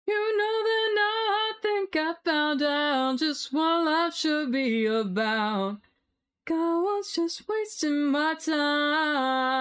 You know that now I think I found out just what life should be about. God was just wasting my time.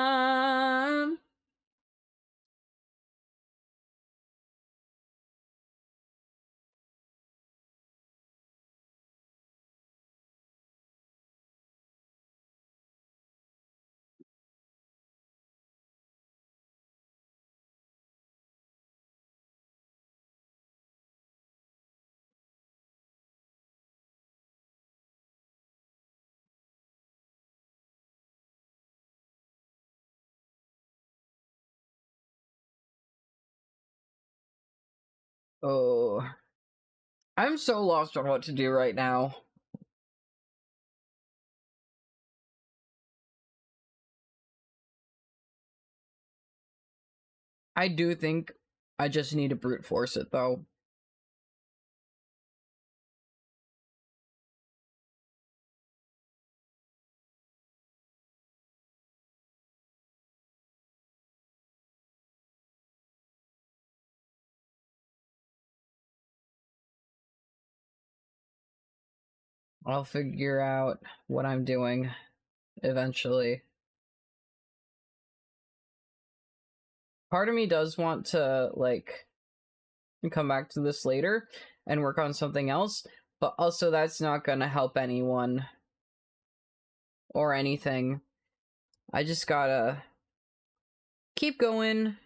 Oh, I'm so lost on what to do right now. I do think I just need to brute force it, though. I'll figure out what I'm doing eventually. Part of me does want to, like, come back to this later and work on something else, but also that's not gonna help anyone or anything. I just gotta keep going.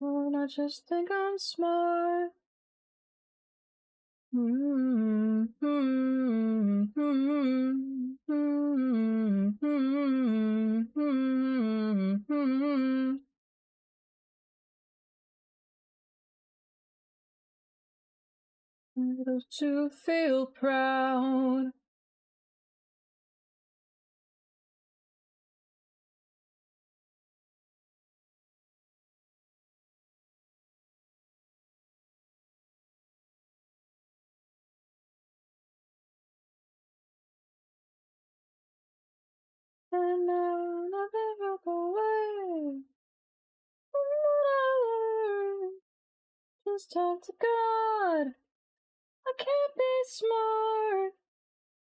And I just think I'm smart. To feel proud. And I'll never walk away. Just talk to God. I can't be smart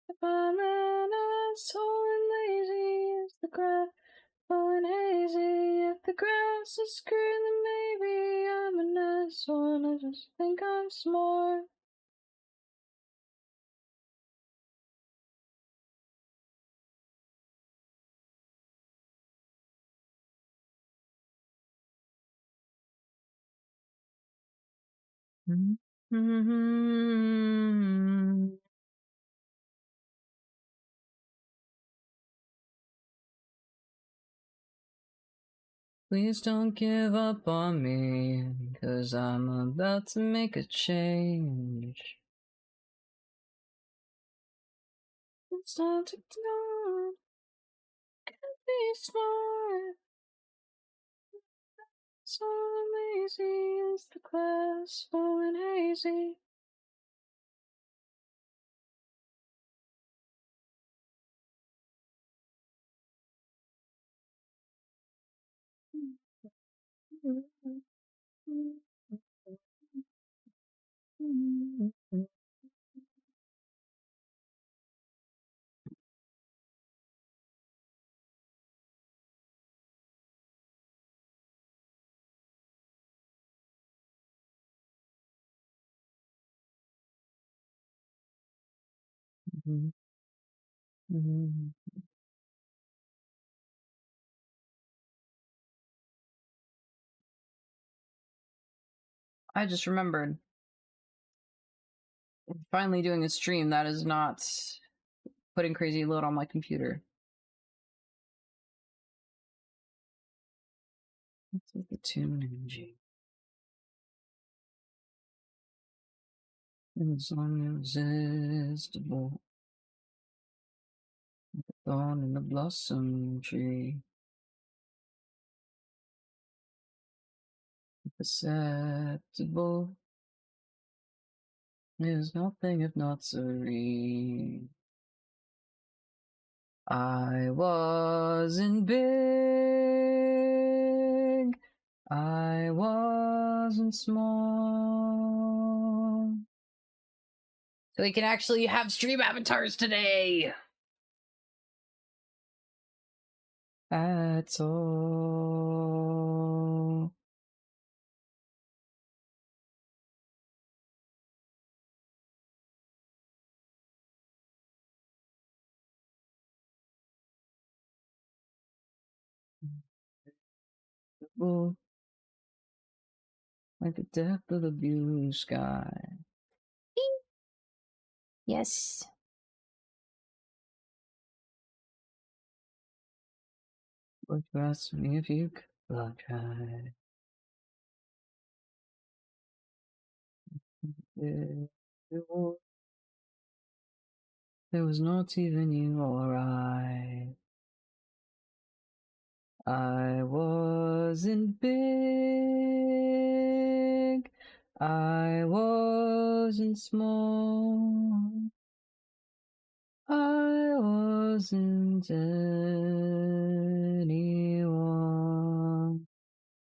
if I'm an asshole and lazy. Is the grass falling hazy? If the grass is green, then maybe I'm an asshole and I just think I'm smart. Mm-hmm. Please don't give up on me, 'cause I'm about to make a change. It's time to know, be smart. So lazy is the class, falling hazy. I just remembered. Finally doing a stream that is not putting crazy load on my computer. Let's look at tune energy. It's unresistible. Thorn in the blossom tree. Perceptible. There's nothing if not serene. I wasn't big. I wasn't small. So we can actually have stream avatars today. That's all. Like the depth of the blue sky. Yes. Would you ask me if you could fly? There there was not even you or I. I wasn't big, I wasn't small, I wasn't anyone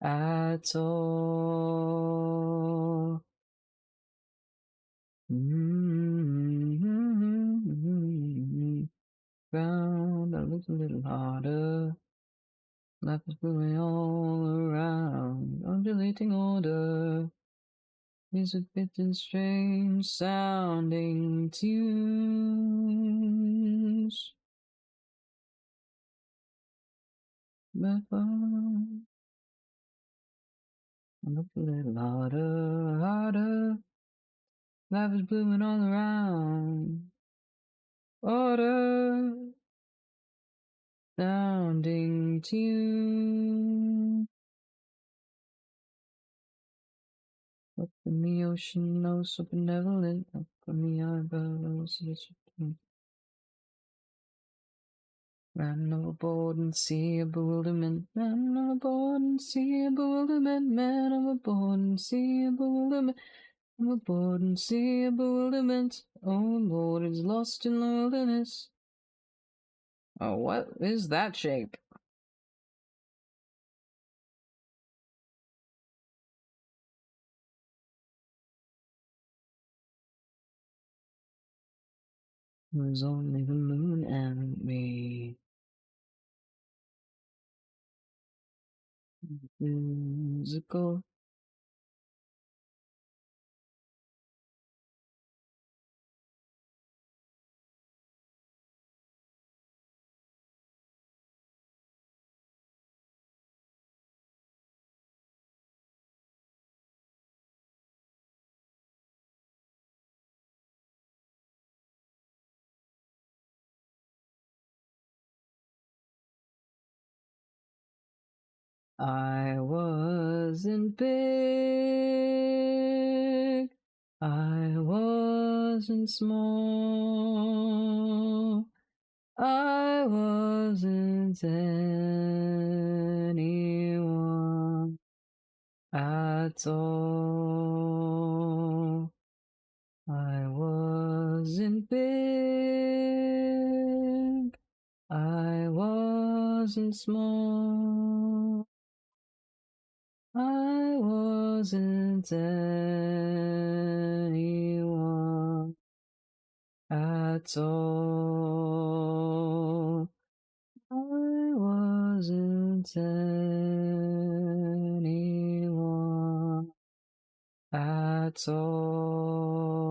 at all. Round, I looked a little harder. Life is moving all around, undulating order. These are bit and strange sounding tunes. But I look a little harder, harder. Life is blooming all around. Order, sounding tune. Up in the ocean, oh so benevolent. Up in the eyebrows, it's ran overboard and sea of bewilderment. Man overboard and sea of bewilderment. Man overboard and sea of bewilderment. Overboard and sea of bewilderment. Overboard is lost in the wilderness. Oh, what is that shape? It was only the moon and me. Musical. I wasn't big, I wasn't small, I wasn't anyone at all. I wasn't big, I wasn't small, I wasn't anyone at all. I wasn't anyone at all.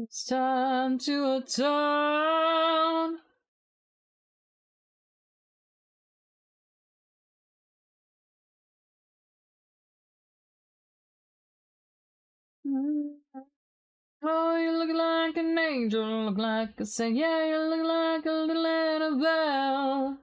It's time to atone. Oh, you look like an angel, look like a saint. Yeah, you look like a little Annabelle.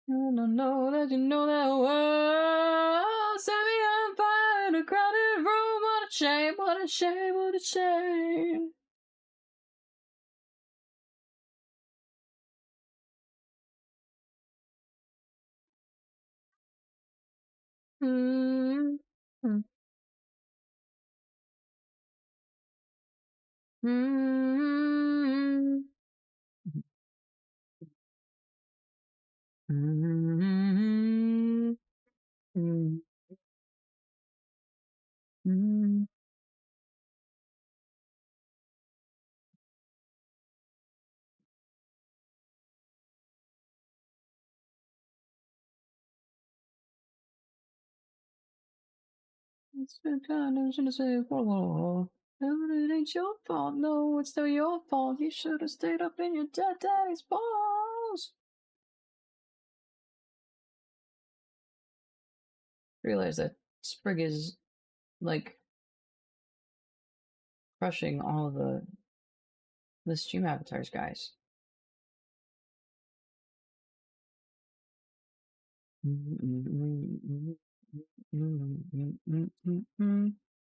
And I know that you know that well. Set me on fire in a crowded room. What a shame, what a shame, what a shame. Mm-hmm. Mm-hmm. Mm-hmm. Mm. It's been kind of should say, whoa. It ain't your fault, no, it's still your fault. You should have stayed up in your daddy's balls. Realize that Sprig is like crushing all the stream avatars, guys.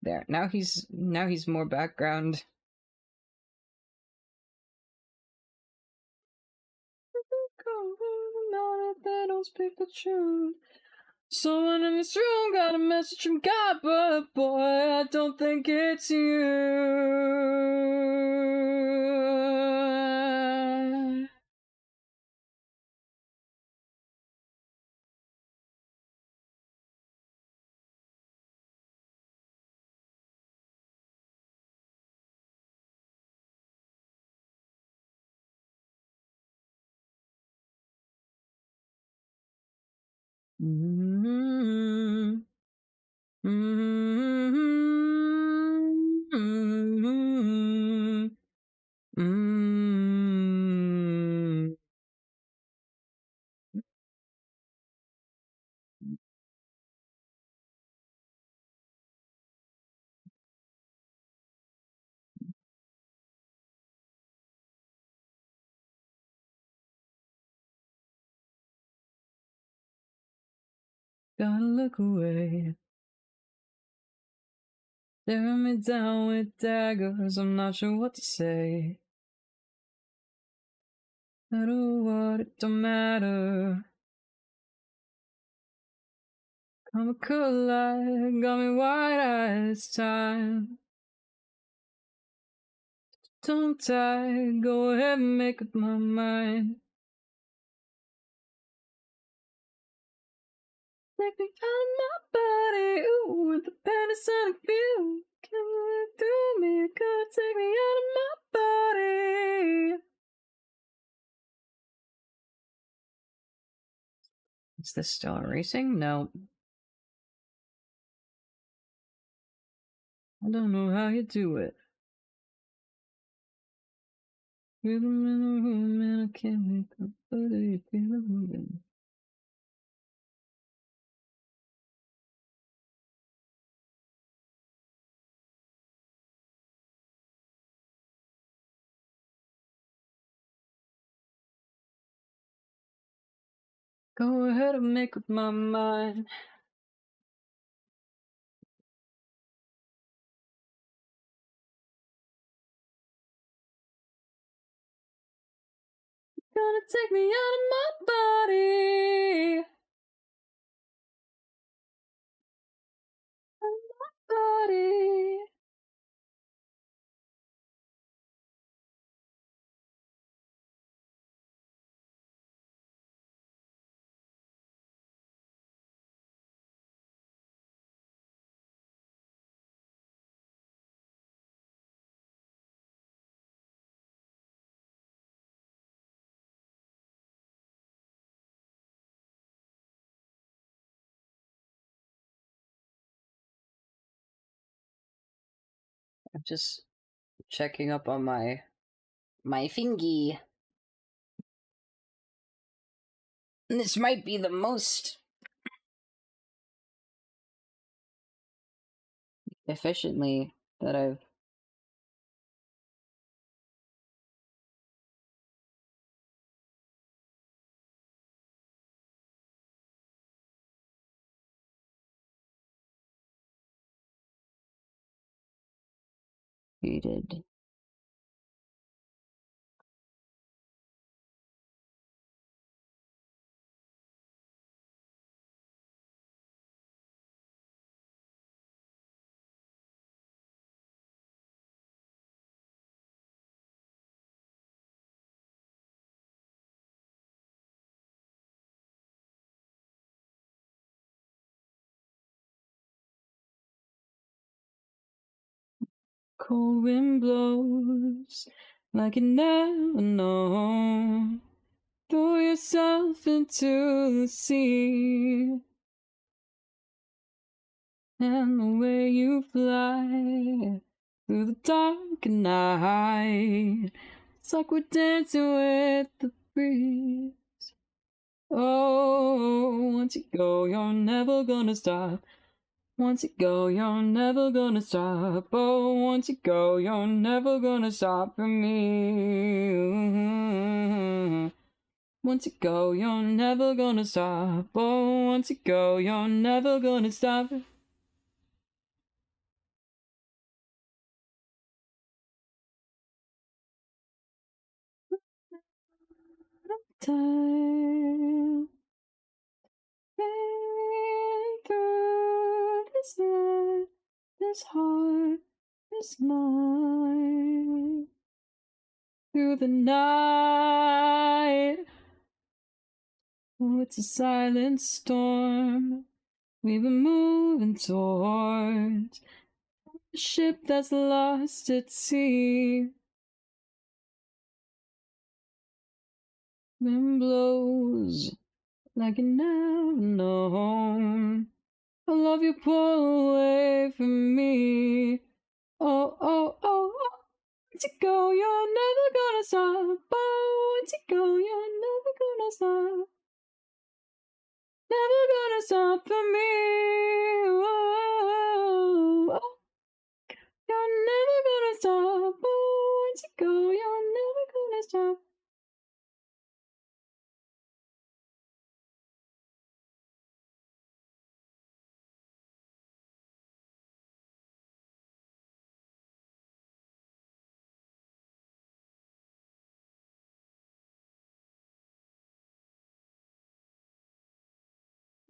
There. Now he's more background. They don't speak the truth. Someone in this room got a message from God, but boy, I don't think it's you. Mm-hmm. Mm-hmm. Mm-hmm. Mm-hmm. Gotta look away. Staring me down with daggers, I'm not sure what to say. Matter what, it don't matter. Come a cool light, got me wide-eyed this time. Tongue tied, go ahead and make up my mind. Take me out of my body, ooh, with the Panasonic view. Coming through me, gotta take me out of my body. Is this still erasing? No. I don't know how you do it. With them in the room and I can't make up, but you feel it moving. Go ahead and make up my mind. Gonna take me out of my body. Out of my body. I'm just checking up on my fingy. This might be the most efficiently that I've created. Cold wind blows like you never know. Throw yourself into the sea, and the way you fly through the dark night, it's like we're dancing with the breeze. Oh, once you go, you're never gonna stop. Once you go, you're never gonna stop. Oh, once you go, you're never gonna stop for me. Once you go, you're never gonna stop. Oh, once you go, you're never gonna stop. Time through this night, this heart, this night, through the night. Oh, it's a silent storm we've been moving towards, a ship that's lost at sea. Wind blows like you never known. I love you pull away from me. Oh, oh, oh, oh. Once you go, you're never gonna stop. Oh, once you go, you're never gonna stop. Never gonna stop for me. Oh, oh. You're never gonna stop. Oh, once you go, you're never gonna stop.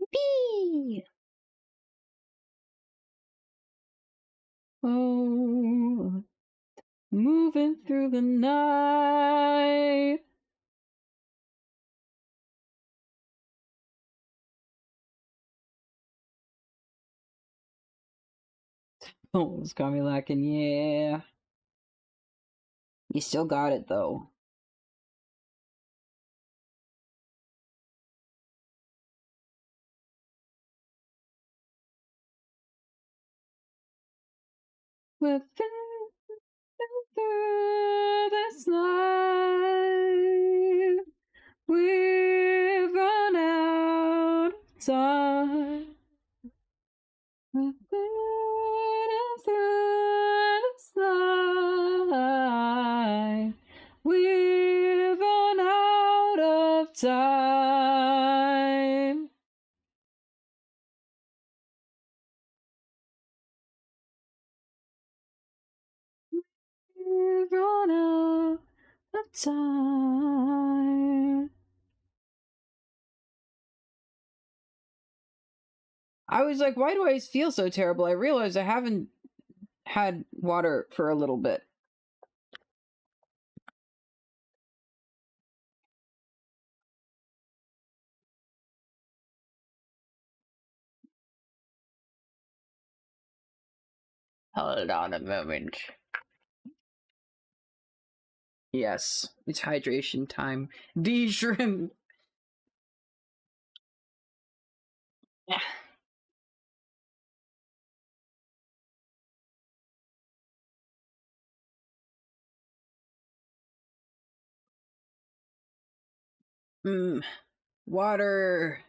Yippee! Oh, moving through the night. Oh, it's got me lacking, yeah. You still got it, though. We're through this life. We've run out of time. We're through this life. We've run out of time. We've run out of time. I was like, why do I feel so terrible? I realized I haven't had water for a little bit. Hold on a moment. Yes, it's hydration time. D shrimp. Water.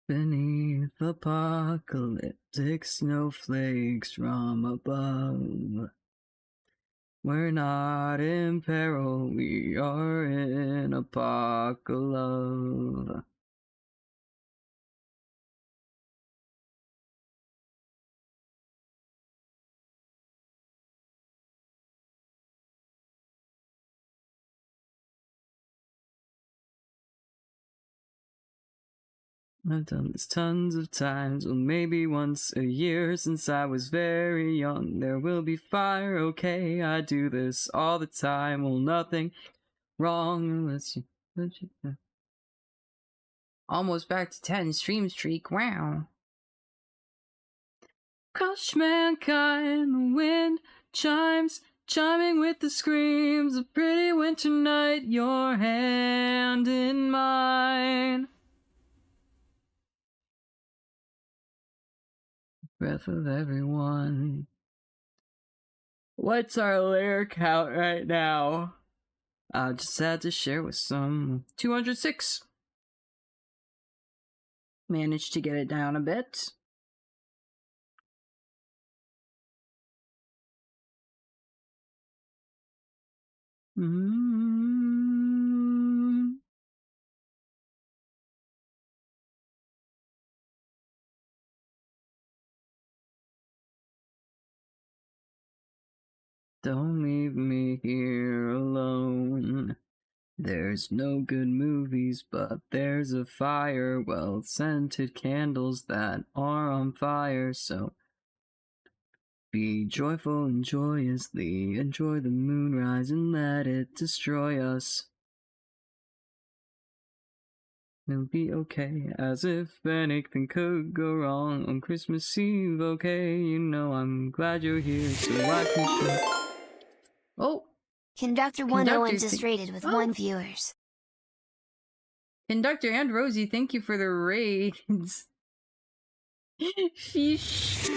Beneath apocalyptic snowflakes from above. We're not in peril, we are in apocalypse. I've done this tons of times, well maybe once a year since I was very young. There will be fire, okay, I do this all the time. Well, nothing wrong unless you... Almost back to 10 stream streak. Wow. Crush mankind, the wind chimes, chiming with the screams of pretty winter night, your hand in mine. Breath of everyone. What's our layer count right now? I just had to share with some. 206. Managed to get it down a bit. Don't leave me here alone. There's no good movies, but there's a fire. Well, scented candles that are on fire, so be joyful and joyously enjoy the moonrise and let it destroy us. It'll be okay, as if anything could go wrong on Christmas Eve. Okay, you know I'm glad you're here, so I can show. Oh, Conductor 1 Owens is rated with 1 viewers. Conductor and Rosie, thank you for the raids. Fish.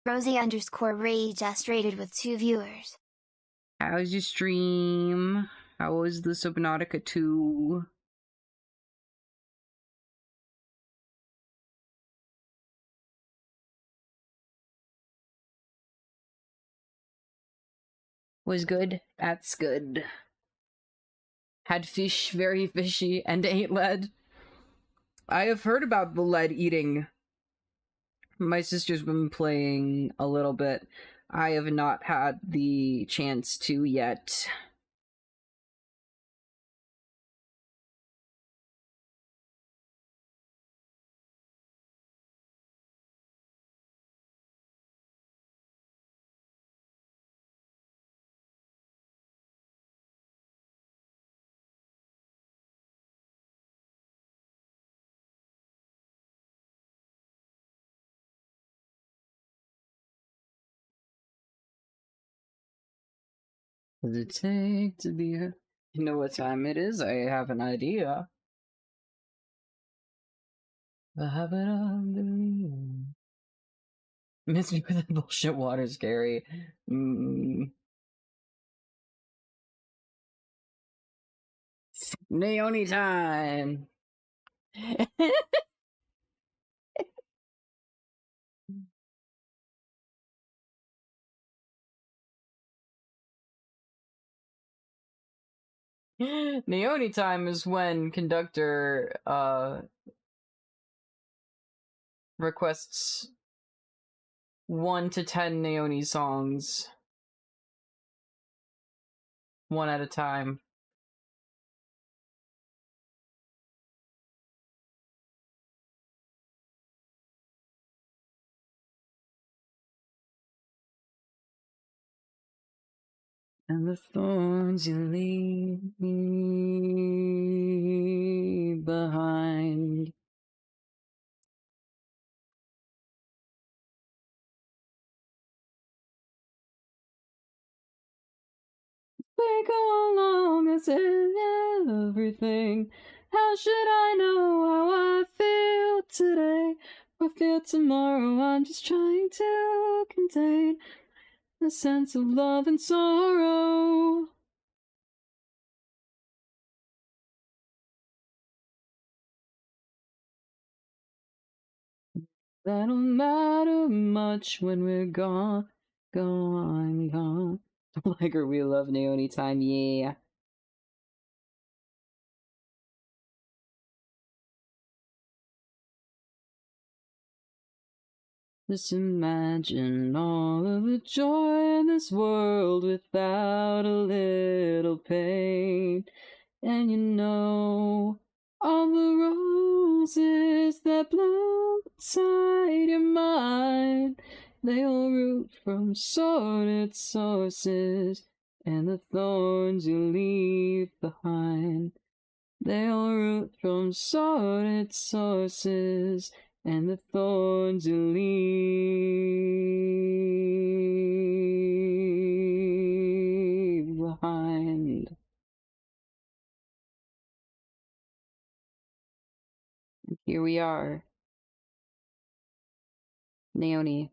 Rosie_Ray just rated with 2 viewers. How's your stream? How was the Subnautica 2? Was good. That's good. Had fish, very fishy, and ate lead. I have heard about the lead eating. My sister's been playing a little bit. I have not had the chance to yet. What does it take to be a... You know what time it is? I have an idea. The habit of believing. Miss me with the bullshit water, scary. Naomi time! Naomi time is when conductor requests 1 to 10 Naomi songs, one at a time. And the thorns you leave behind. We go along as in everything. How should I know how I feel today or feel tomorrow? I'm just trying to contain a sense of love and sorrow. That don't matter much when we're gone, gone. Like her, we love Naomi time, yeah. Just imagine all of the joy in this world without a little pain. And you know, all the roses that bloom inside your mind, they all root from sordid sources, and the thorns you leave behind, They all root from sordid sources, and the thorns you leave behind. And here we are. Naomi.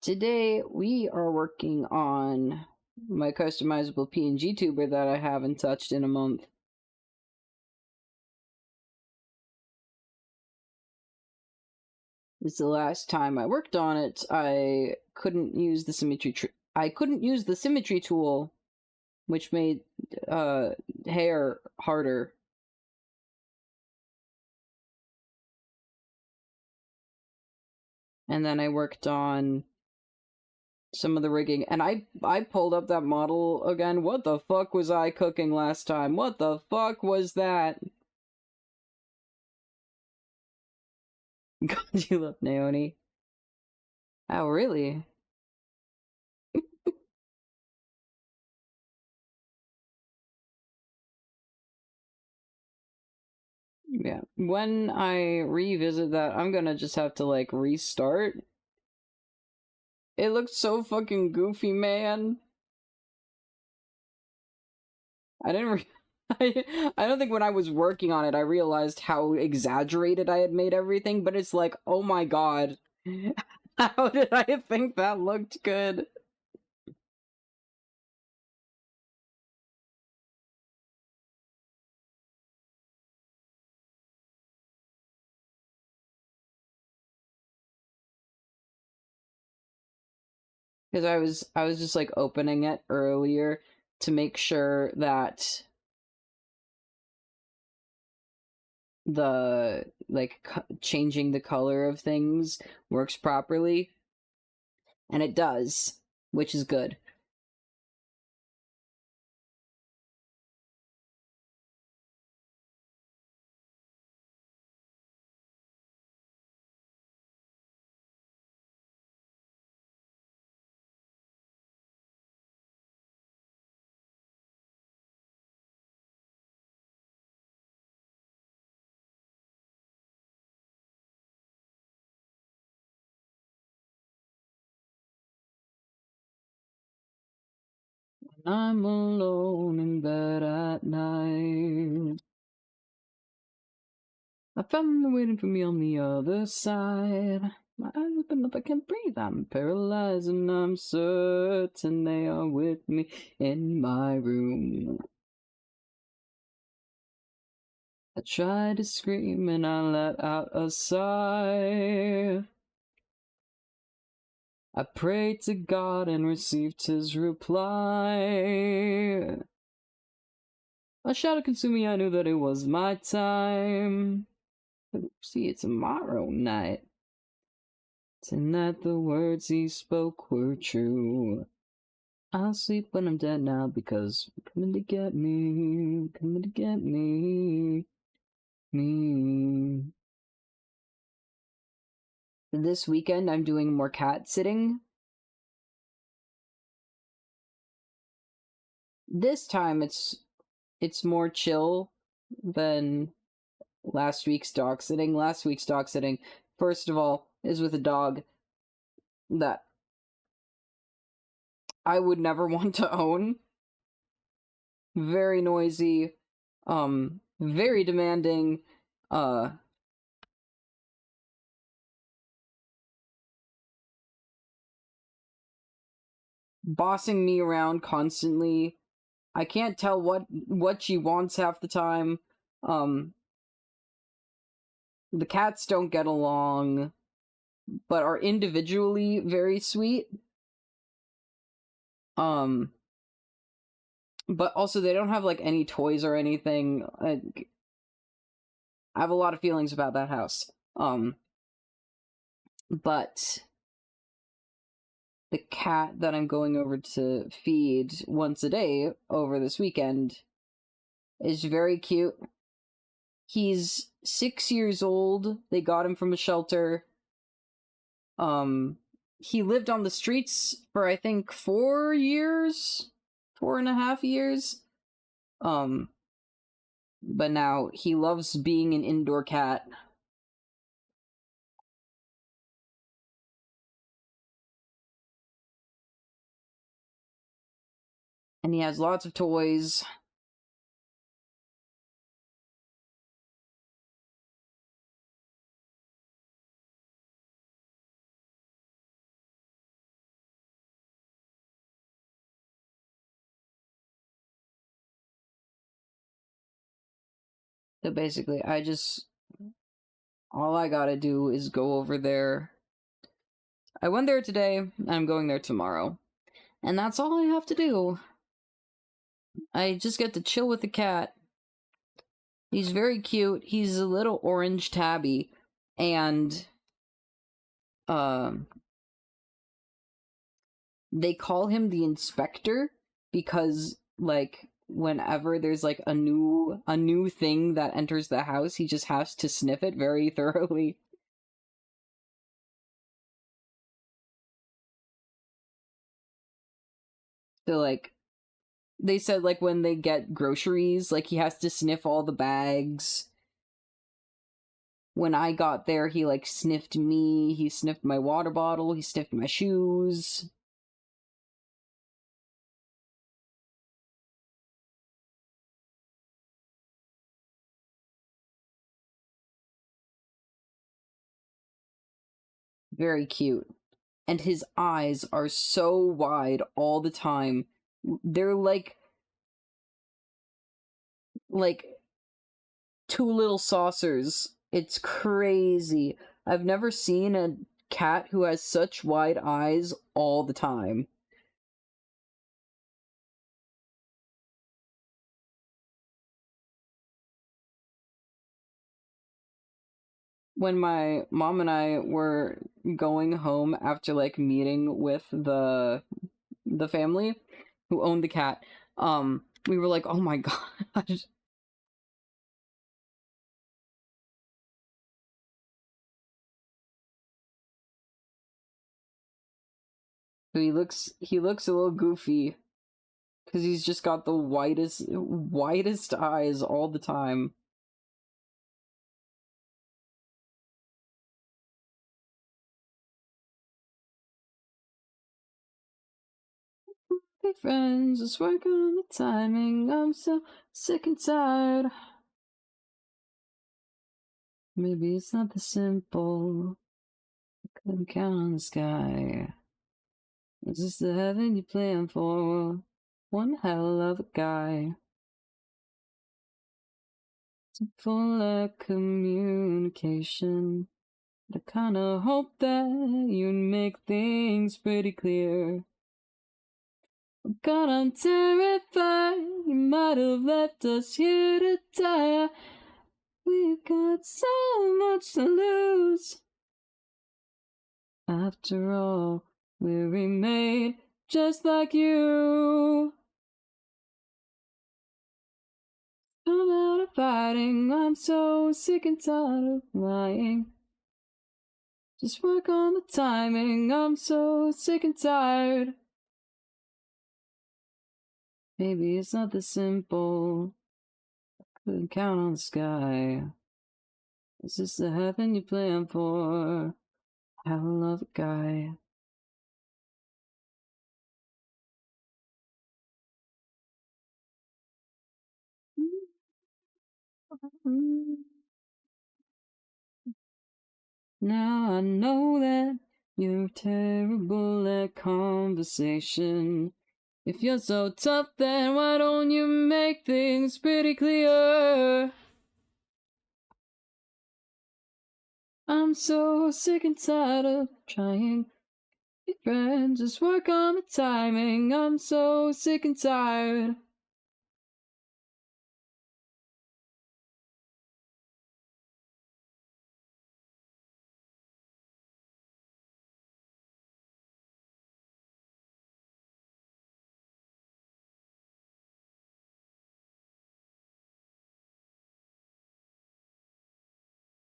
Today we are working on my customizable PNG tuber that I haven't touched in a month. It's the last time I worked on it. I couldn't use the symmetry tool, which made hair harder. And then I worked on some of the rigging, and I pulled up that model again. What the fuck was I cooking last time? What the fuck was that? God, you love Naomi. Oh, really? Yeah. When I revisit that, I'm gonna just have to, like, restart. It looks so fucking goofy, man. I didn't re I don't think when I was working on it, I realized how exaggerated I had made everything, but it's like, oh my god. How did I think that looked good? Because I was just like opening it earlier to make sure that the like changing the color of things works properly, and it does, which is good. I'm alone in bed at night. I found them waiting for me on the other side. My eyes open up, I can't breathe. I'm paralyzed, and I'm certain they are with me in my room. I tried to scream and I let out a sigh. I prayed to God and received his reply. A shadow consumed me, I knew that it was my time. But see it tomorrow night. Tonight the words he spoke were true. I'll sleep when I'm dead now because you're coming to get me, coming to get me. This weekend I'm doing more cat sitting. This time it's more chill than last week's dog sitting. Last week's dog sitting, first of all, is with a dog that I would never want to own. Very noisy, very demanding, bossing me around constantly. I can't tell what she wants half the time. Um, the cats don't get along, but are individually very sweet. But also they don't have like any toys or anything. I have a lot of feelings about that house. But the cat that I'm going over to feed once a day over this weekend is very cute. He's 6 years old. They got him from a shelter. He lived on the streets for I think 4 years, 4.5 years. But now he loves being an indoor cat. And he has lots of toys. So basically, all I gotta do is go over there. I went there today, and I'm going there tomorrow. And that's all I have to do. I just get to chill with the cat. He's very cute. He's a little orange tabby. And, they call him the inspector because, like, whenever there's like a new thing that enters the house, he just has to sniff it very thoroughly. So like they said like when they get groceries, like he has to sniff all the bags. When I got there, he like sniffed me, he sniffed my water bottle, he sniffed my shoes. Very cute. And his eyes are so wide all the time. They're like two little saucers. It's crazy. I've never seen a cat who has such wide eyes all the time. When my mom and I were going home after like meeting with the family who owned the cat, we were like, "Oh my gosh." So he looks a little goofy because he's just got the widest eyes all the time. Hey friends, let's work on the timing. I'm so sick and tired. Maybe it's not this simple. Couldn't count on the sky. Is this the heaven you plan for? One hell of a guy. Full of communication. I kinda hope that you'd make things pretty clear. God, I'm terrified. You might have left us here to die. We've got so much to lose. After all, we're remade just like you. I'm out of fighting. I'm so sick and tired of lying. Just work on the timing. I'm so sick and tired. Maybe it's not this simple. Couldn't count on the sky. Is this the heaven you plan for? Hell of a guy. Now I know that you're terrible at conversation. If you're so tough, then why don't you make things pretty clear? I'm so sick and tired of trying. Be friends, just work on the timing. I'm so sick and tired.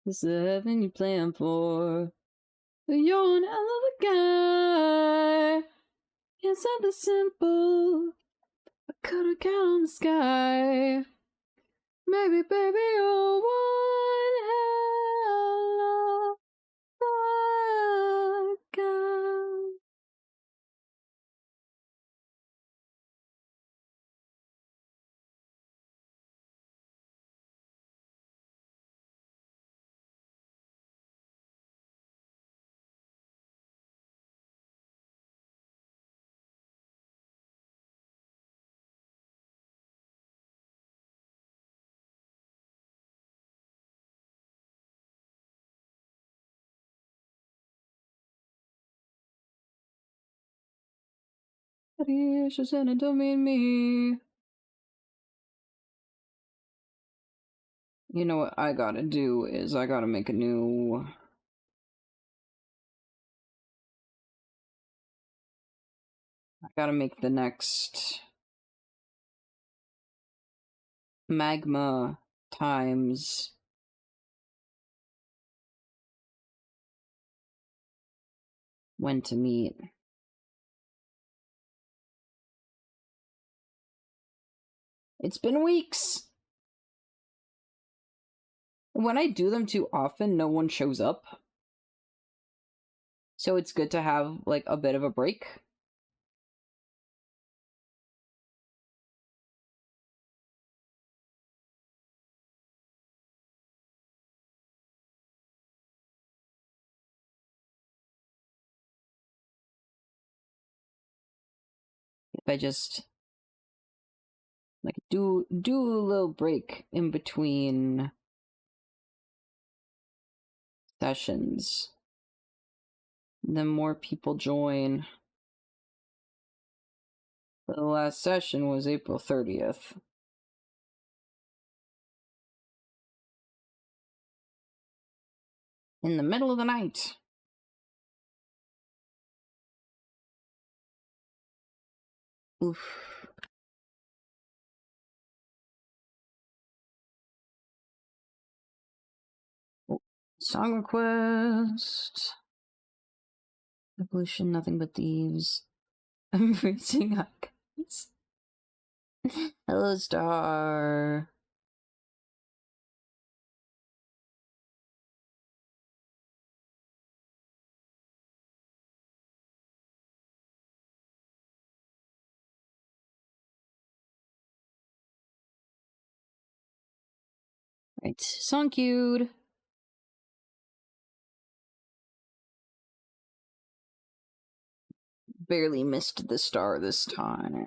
This is the heaven you plan for. But you're an hell of a guy. It's not that simple. I could've count on the sky. Maybe, baby, you're one hell of a guy. She said it don't mean me. You know what I gotta do is I gotta make a new... I gotta make the next magma times when to meet. It's been weeks. When I do them too often, no one shows up. So it's good to have, like, a bit of a break. If I just, like, do a little break in between sessions, then more people join. But the last session was April 30th. In the middle of the night. Oof. Song request. Evolution, nothing but thieves. I'm freezing up, guys. Hello, Star. Right, song queued. Barely missed the star this time.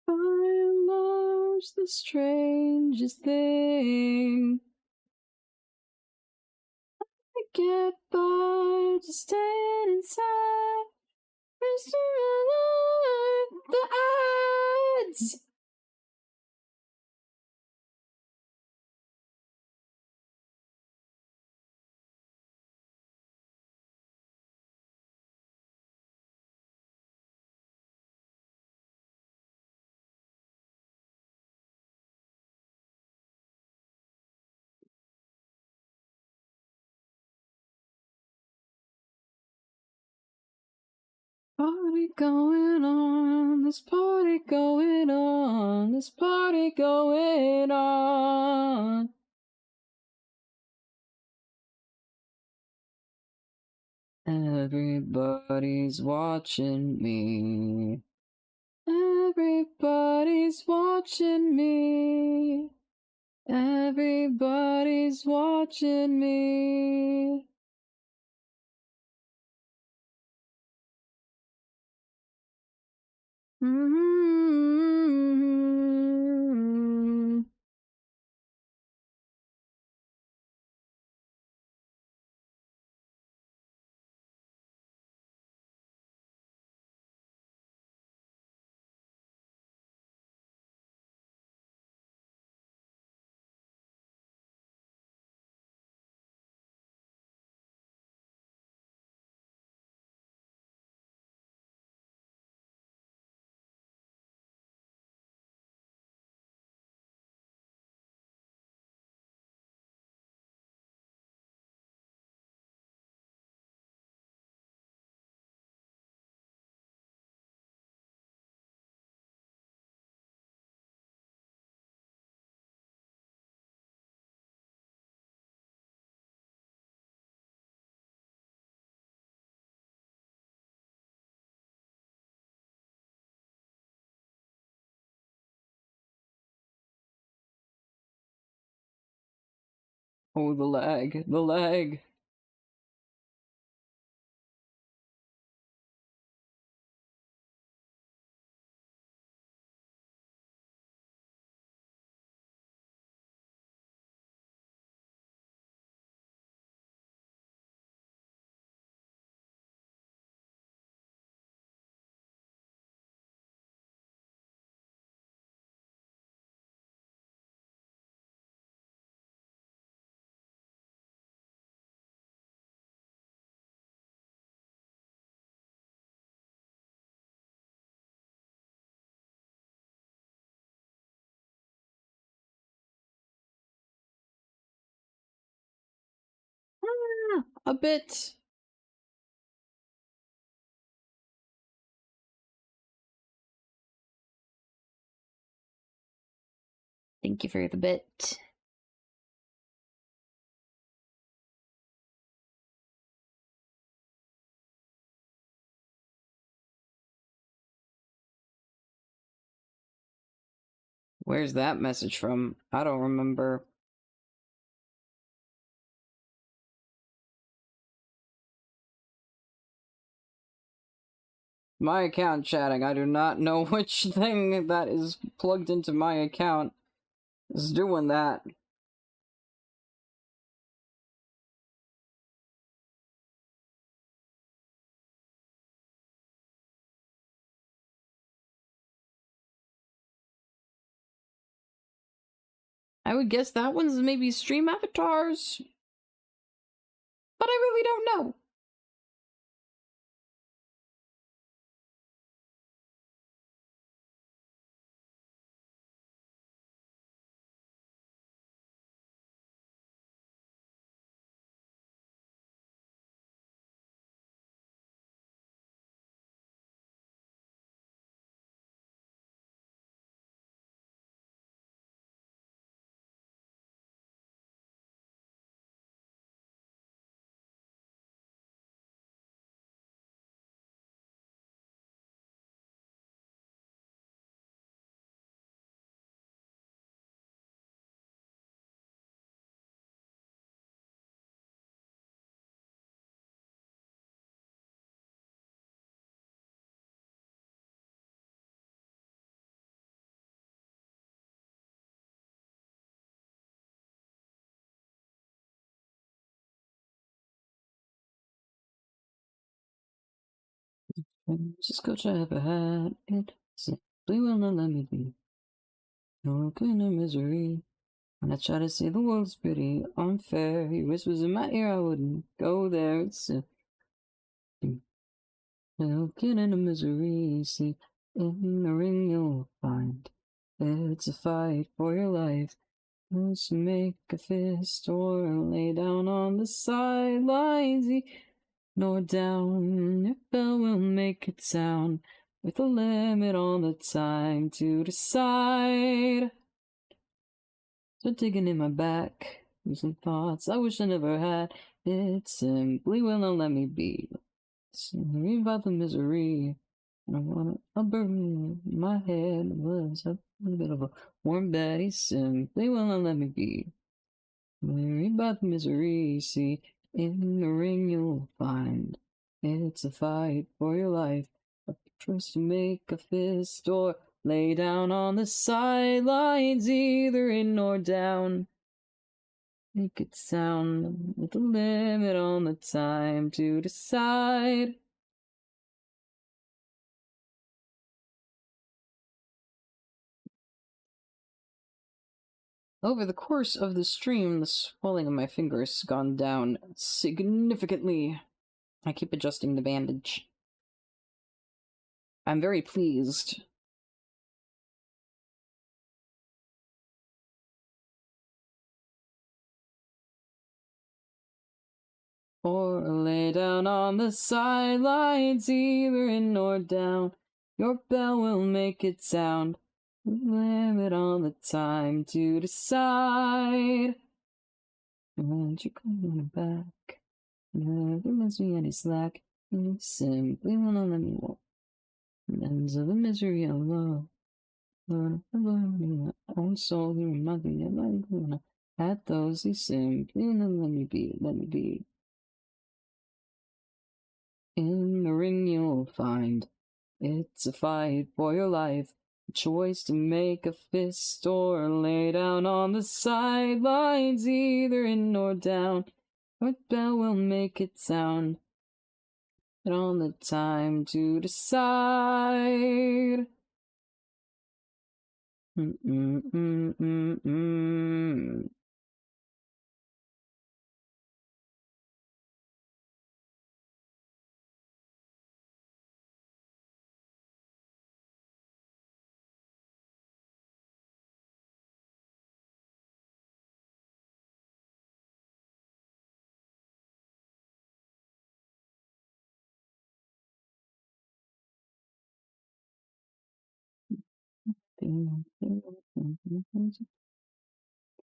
Fire Mars, the strangest thing. I get by just staying inside. Mr. Alive, the ads. Party going on, this party going on, this party going on. Every Everybody's watching me. Everybody's watching me. Everybody's watching me. Mm-hmm. Oh, the lag. The lag. A bit. Thank you for the bit. Where's that message from? I don't remember. My account chatting. I do not know which thing that is plugged into my account is doing that. I would guess that one's maybe stream avatars, but I really don't know. Just go try ever had it. Simply will not let me be. No kind of misery. When I try to say the world's pretty unfair, he whispers in my ear I wouldn't go there. It's no kind of misery. See, in the ring you'll find it's a fight for your life. Just make a fist or lay down on the sidelines. Nor down, your bell will make it sound with a limit on the time to decide. So digging in my back, some thoughts I wish I never had. It simply will not let me be. Worry about the misery. I want a burden in my head. Was a bit of a warm Betty simply will not let me be. Worry about the misery. See, in the ring you'll find it's a fight for your life. A choice to make a fist or lay down on the sidelines, either in or down. Make it sound with a limit on the time to decide. Over the course of the stream, the swelling of my fingers has gone down significantly. I keep adjusting the bandage. I'm very pleased. Or lay down on the sidelines, either in or down. Your bell will make it sound. Limit on the time to decide. Won't you come back? Never miss me any slack. You simply wanna let me walk. Ends of the misery of love. But my own soul, you remind me of my when I had those who simply wanna let me be, let me be. In the ring you'll find it's a fight for your life. A choice to make a fist or lay down on the sidelines, either in or down. What bell will make it sound? But on the time to decide. Mm-mm-mm-mm-mm.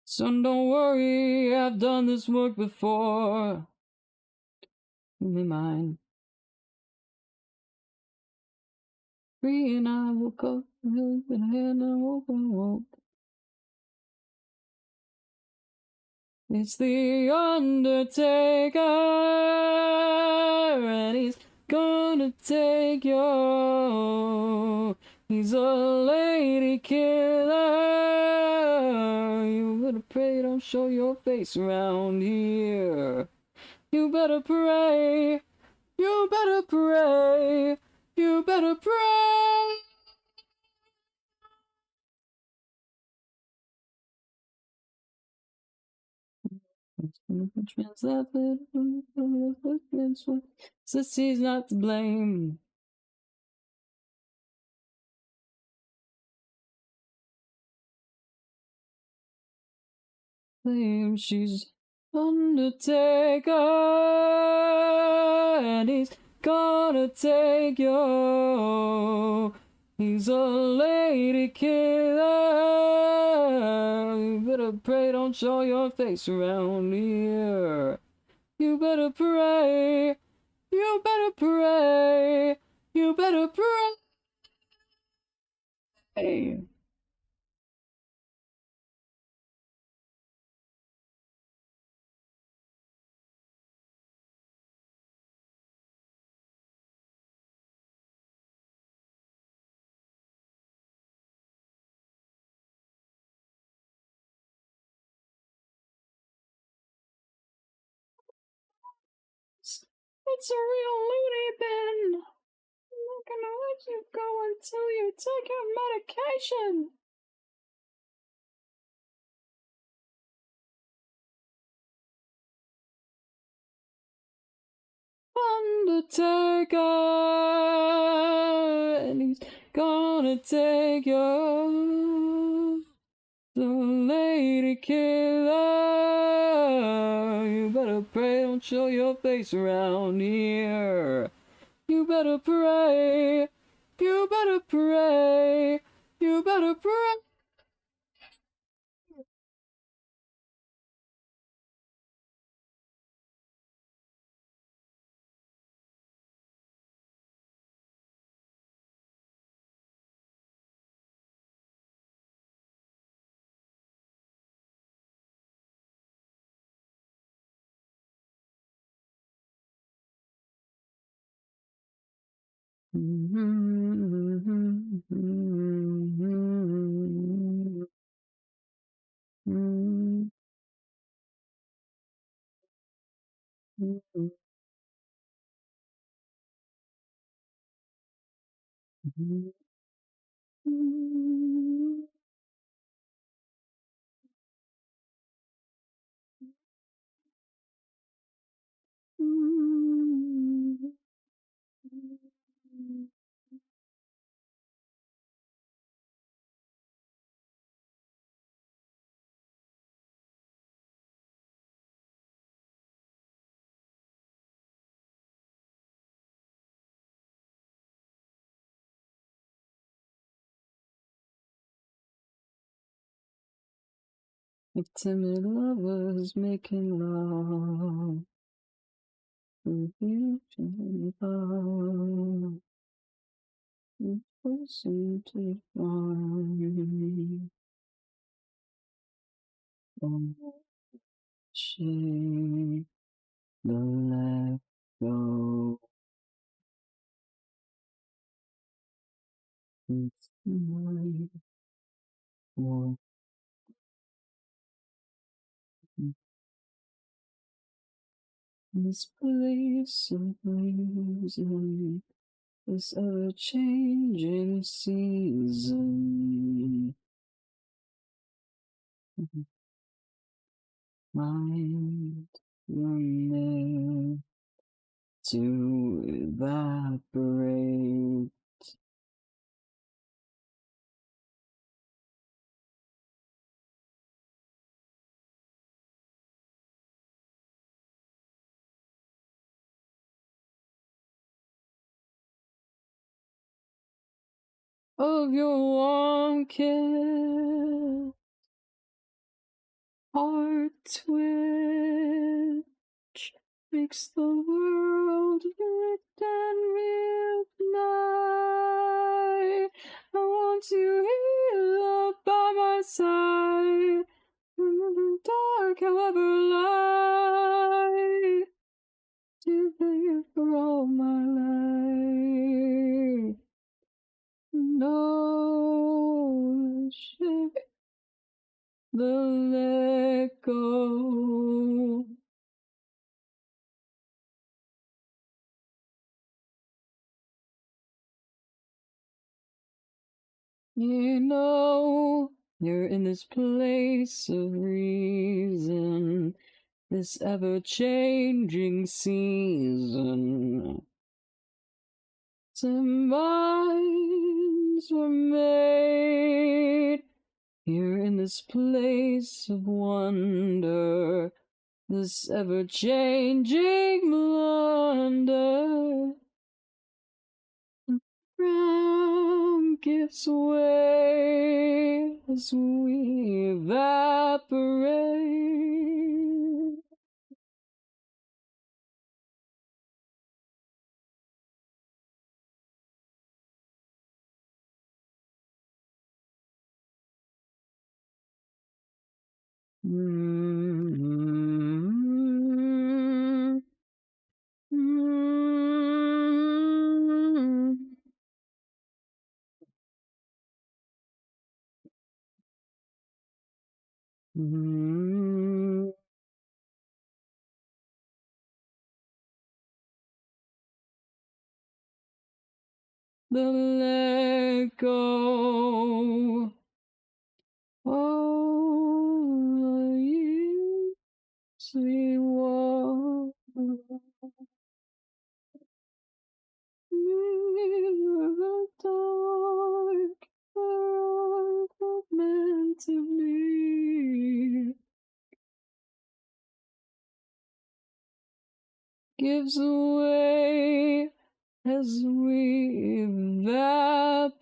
Son, don't worry, I've done this work before. Give me mine. Free and I will go, and I won't. It's the Undertaker, and he's gonna take you. He's a lady killer. You better pray, don't show your face around here. You better pray. You better pray. You better pray. Says he's not to blame. She's Undertaker, and he's gonna take you. He's a lady killer. You better pray, don't show your face around here. You better pray. You better pray. You better pray. It's a real loony bin. I'm not gonna let you go until you take your medication. Undertaker, and he's gonna take you. The lady killer. You better pray, don't show your face around here. You better pray. You better pray. You better pray. Like timid lovers making love. Forcing to find shame, the let go. It's my one. This place of reason, this ever-changing season. Mind running to evaporate. Of your warm kiss, heart twitch makes the world lit and reignite. I want you here up by my side, however dark, however light, to be for all my life. No shame, the let go. You know, you're in this place of reason, this ever-changing season. Some minds were made here in this place of wonder, this ever-changing blunder. Ground gives way as we evaporate. Mm-hmm. Mm-hmm. Mm-hmm. The let go. Oh, you sweet water. In the dark, where all meant to be gives way as we evaporate.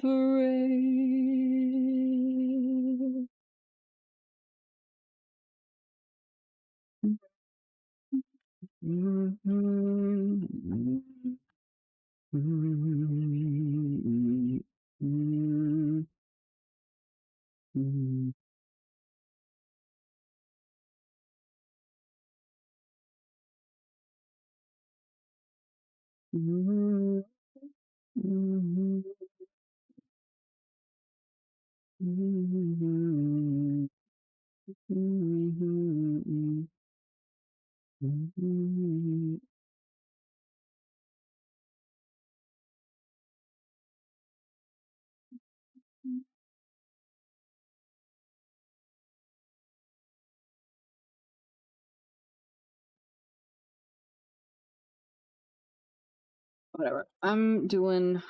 Whatever. I'm doing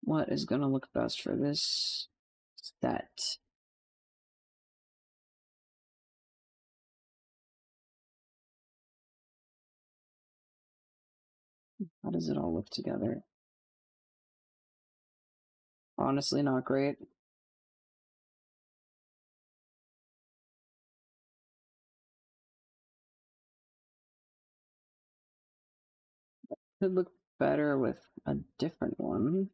what is gonna look best for this set. How does it all look together? Honestly, not great. Could look better with a different one.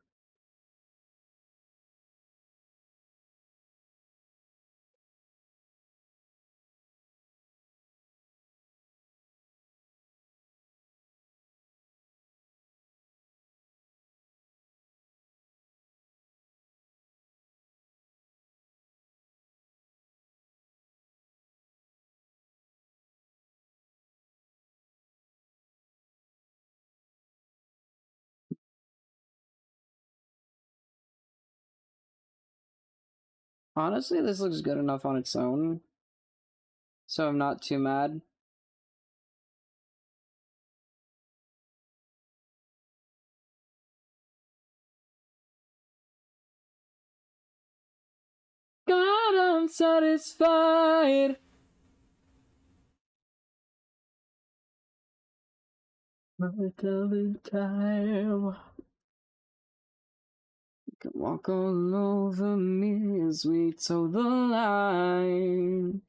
Honestly, this looks good enough on its own, so I'm not too mad. God, I'm satisfied. With every time you can walk all over me as we toe the line.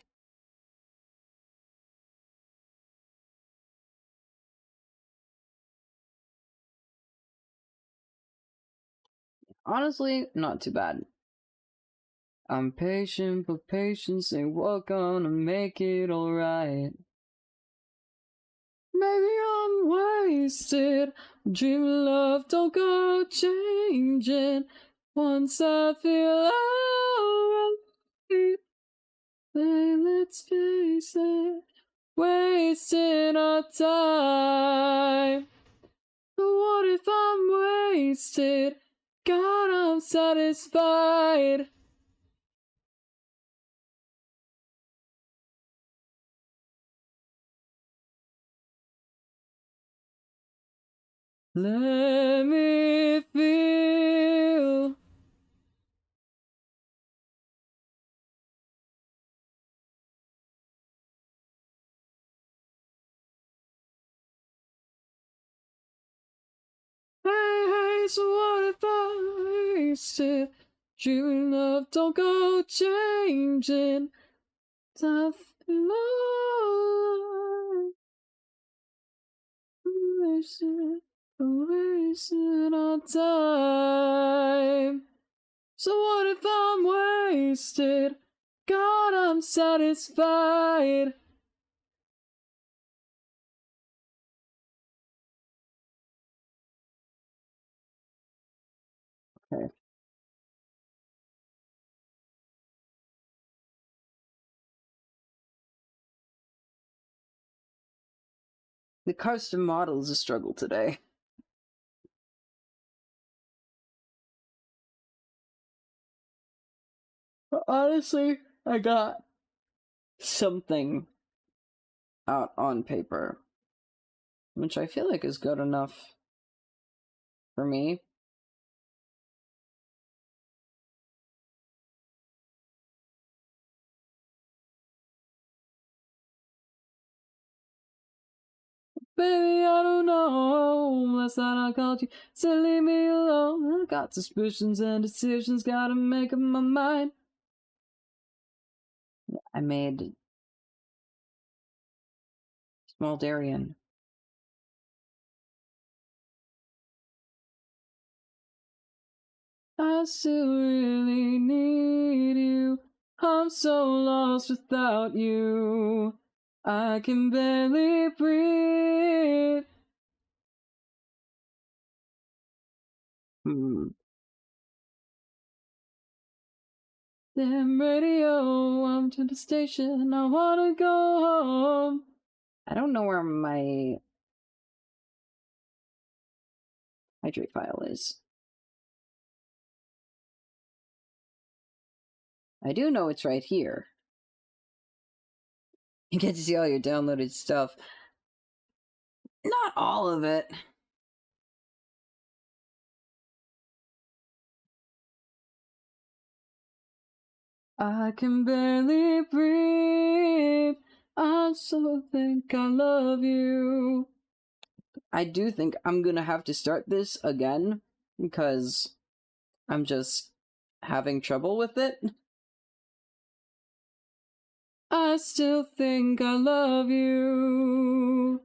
Honestly, not too bad. I'm patient, but patience ain't what gonna make it alright. Maybe I'm wasted. Dreaming love don't go changing. Once I feel alright, then let's face it, wasting our time. But what if I'm wasted? God, I'm satisfied. Let me feel. Hey, so what if I wasted? Dreaming love don't go changing. Tough love. Wasting our time. So what if I'm wasted? God, I'm satisfied. Okay. The custom model is a struggle today. But honestly, I got something out on paper, which I feel like is good enough for me. Baby, I don't know. Last night I called you, said leave me alone. I got suspicions and decisions, gotta make up my mind. I made Small Darian. I still really need you. I'm so lost without you. I can barely breathe. Damn radio, I'm to the station, I wanna go home. I don't know where my hydrate file is. I do know it's right here. You get to see all your downloaded stuff. Not all of it. I can barely breathe. I so think I love you. I do think I'm gonna have to start this again because I'm just having trouble with it. I still think I love you.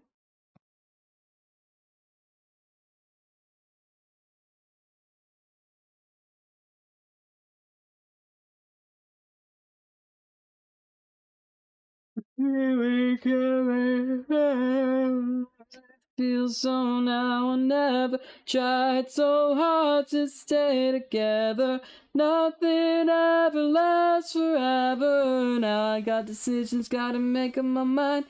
Feels so now or never. Tried so hard to stay together. Nothing ever lasts forever. Now I got decisions, gotta make up my mind.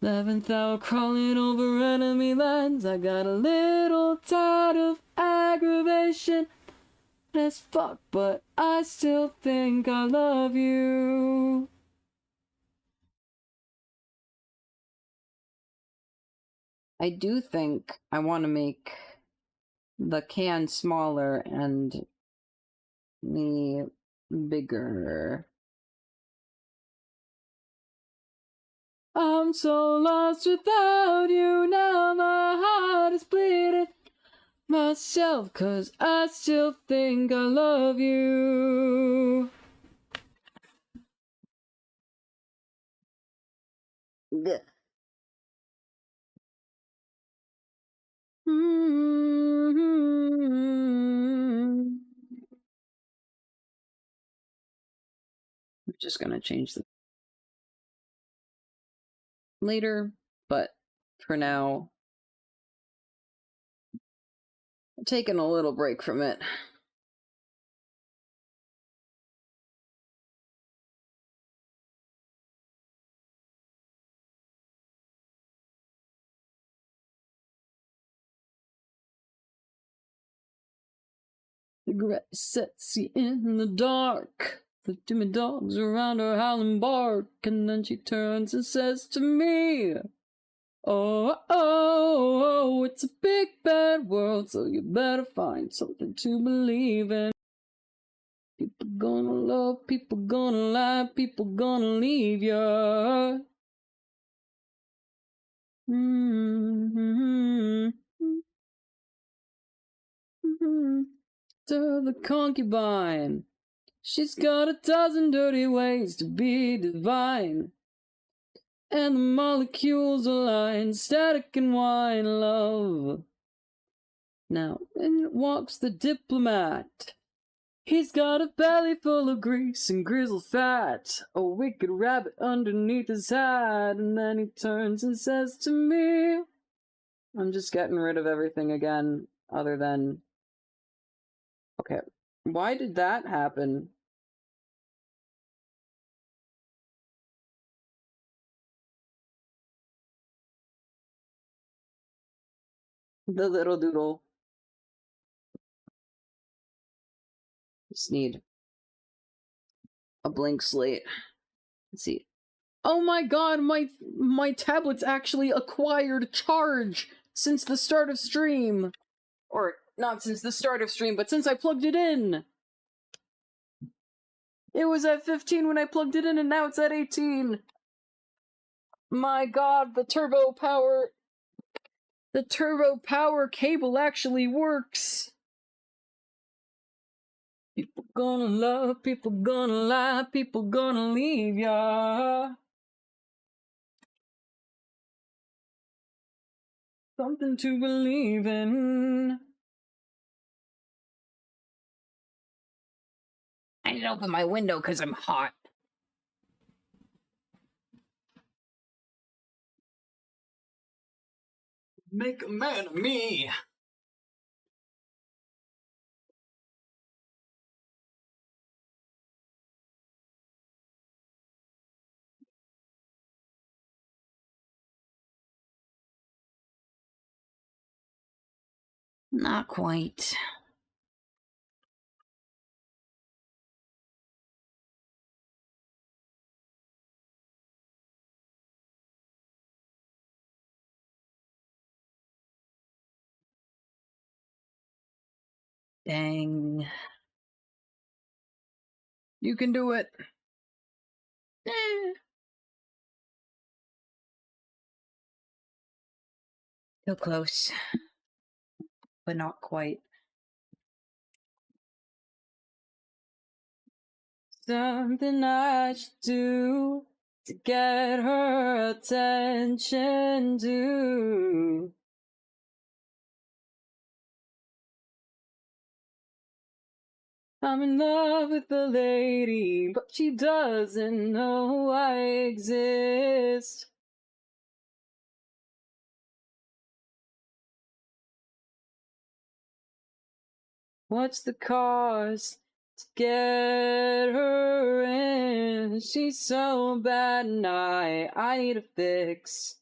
11th hour crawling over enemy lines. I got a little tired of aggravation. As fuck, but I still think I love you. I do think I want to make the can smaller and me bigger. I'm so lost without you, now my heart is bleeding myself, 'cause I still think I love you. Gah. I'm just gonna change the later, but for now, I'm taking a little break from it. Cigarette sets you in the dark. The timid dogs around her howling bark, and then she turns and says to me, oh, oh, oh, it's a big bad world, so you better find something to believe in. People gonna love, people gonna lie, people gonna leave ya. To the concubine. She's got a dozen dirty ways to be divine. And the molecules align, static and wine, love. Now, in walks the diplomat. He's got a belly full of grease and grizzled fat, a wicked rabbit underneath his hat, and then he turns and says to me, I'm just getting rid of everything again, other than... Okay, why did that happen? The little doodle. Just need a blank slate. Let's see. Oh my god, my tablet's actually acquired charge since the start of stream. Or, not since the start of stream, but since I plugged it in. It was at 15 when I plugged it in, and now it's at 18. My god, the turbo power cable actually works. People gonna love, people gonna lie, people gonna leave ya. Something to believe in. I need to open my window because I'm hot. Make a man of me. Not quite. Dang. You can do it. So close. But not quite. Something I should do to get her attention too. I'm in love with the lady, but she doesn't know I exist. What's the cost to get her in? She's so bad and I need a fix.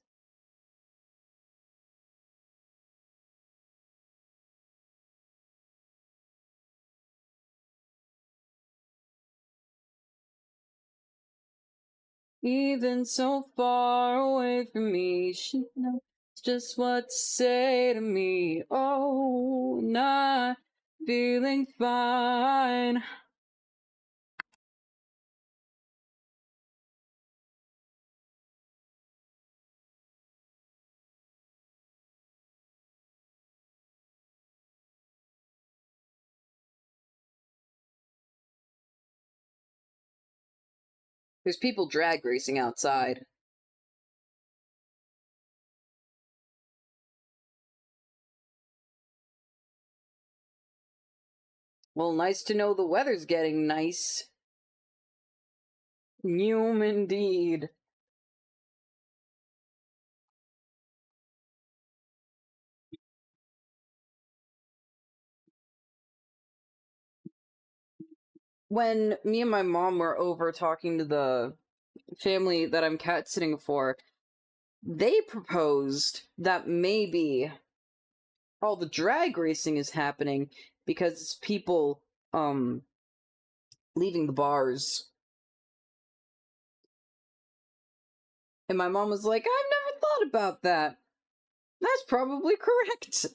Even so far away from me, she knows just what to say to me. Oh, not feeling fine. There's people drag racing outside. Well, nice to know the weather's getting nice. Indeed. When me and my mom were over talking to the family that I'm cat sitting for, they proposed that maybe all the drag racing is happening because it's people leaving the bars. And my mom was like, I've never thought about that. That's probably correct.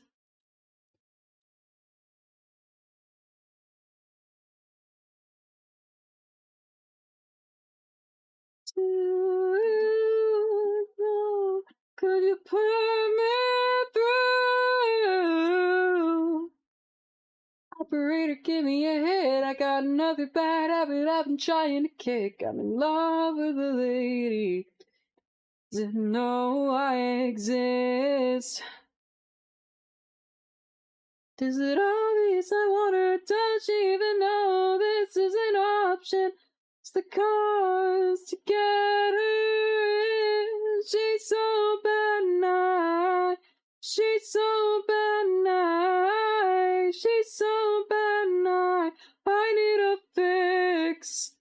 Could you put me through? Operator, give me a hit. I got another bad habit I've been trying to kick. I'm in love with a lady. Didn't know I exist. Is it obvious I want her? Does she even know this is an option? It's the cost to get her in. She's so bad and she's so bad and she's so bad and I need a fix.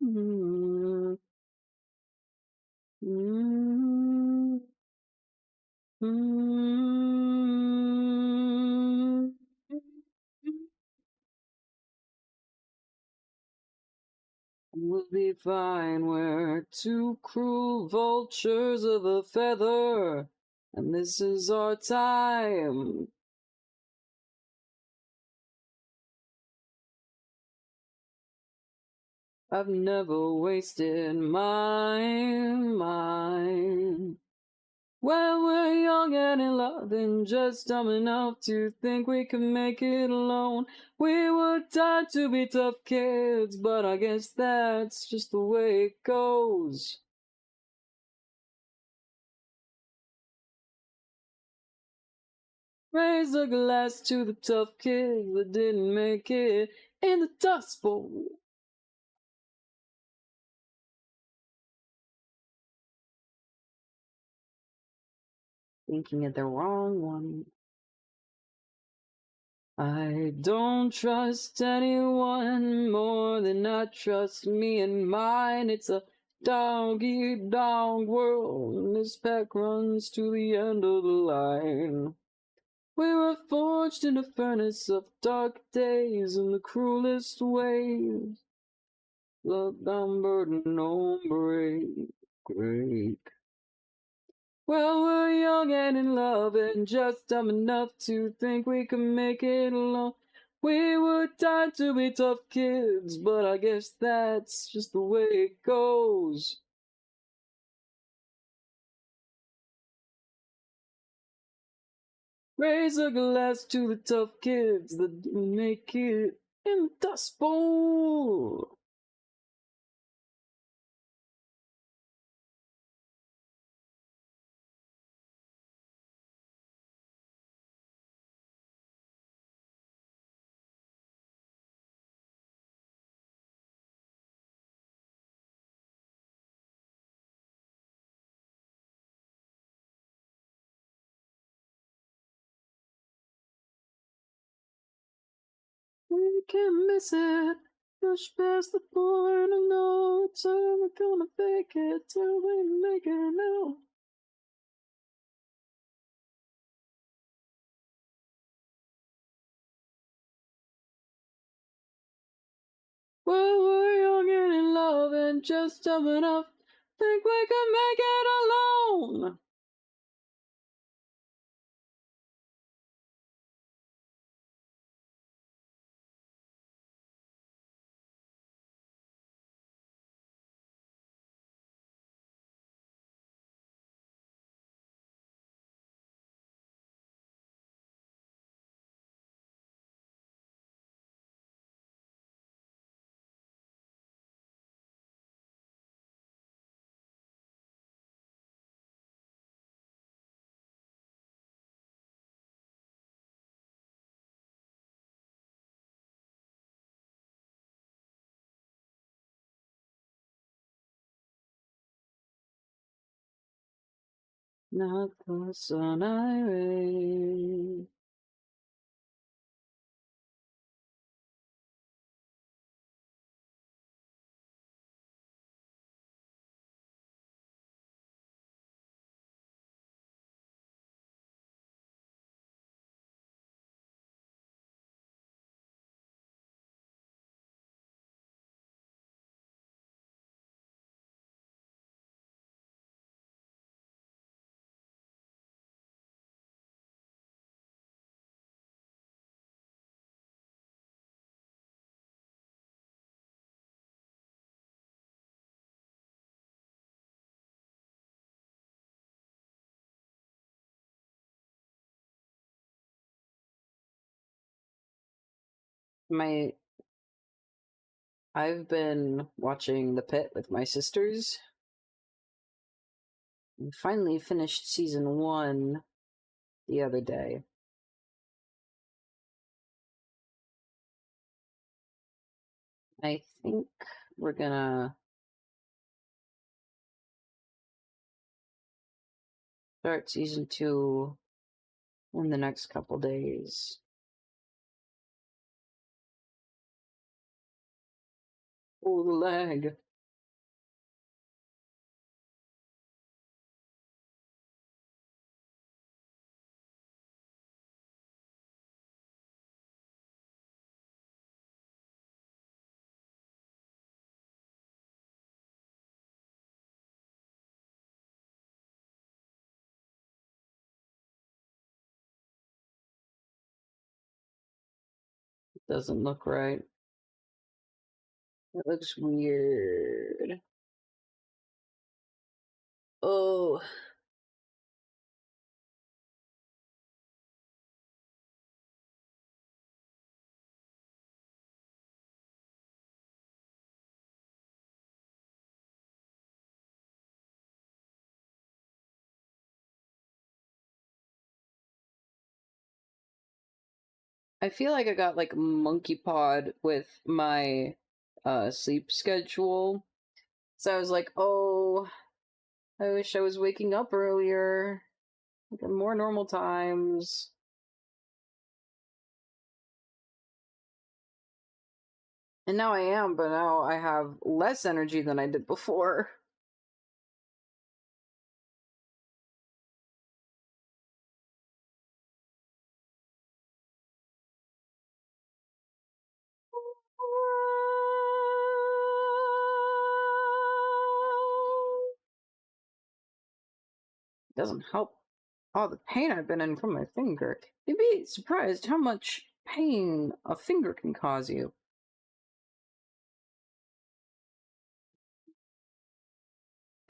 Mm-hmm. Mm-hmm. Mm-hmm. We'll be fine. We're two cruel vultures of a feather, and this is our time. I've never wasted my mind. Well, we're young and in love and just dumb enough to think we can make it alone. We were taught to be tough kids, but I guess that's just the way it goes. Raise a glass to the tough kids that didn't make it in the Dust Bowl. Thinking of the wrong one. I don't trust anyone more than I trust me and mine. It's a dog-eat-dog world, and this pack runs to the end of the line. We were forged in a furnace of dark days and the cruelest ways. Love bound burden, no break. Well, we're young and in love and just dumb enough to think we can make it alone. We were taught to be tough kids, but I guess that's just the way it goes. Raise a glass to the tough kids that didn't make it in the Dust Bowl. We can't miss it. Push past the point of no return. We're gonna fake it till we make it now. Well, we're young and in love and just dumb enough. Think we can make it alone. Not close on irate. I've been watching The Pit with my sisters. We finally finished season 1 the other day. I think we're gonna start season 2 in the next couple days. Oh, the lag. It doesn't look right. It looks weird. Oh. I feel like I got like monkey pod with my sleep schedule. So I was like, oh, I wish I was waking up earlier, like at more normal times. And now I am, but now I have less energy than I did before. Doesn't help all the pain I've been in from my finger. You'd be surprised how much pain a finger can cause you.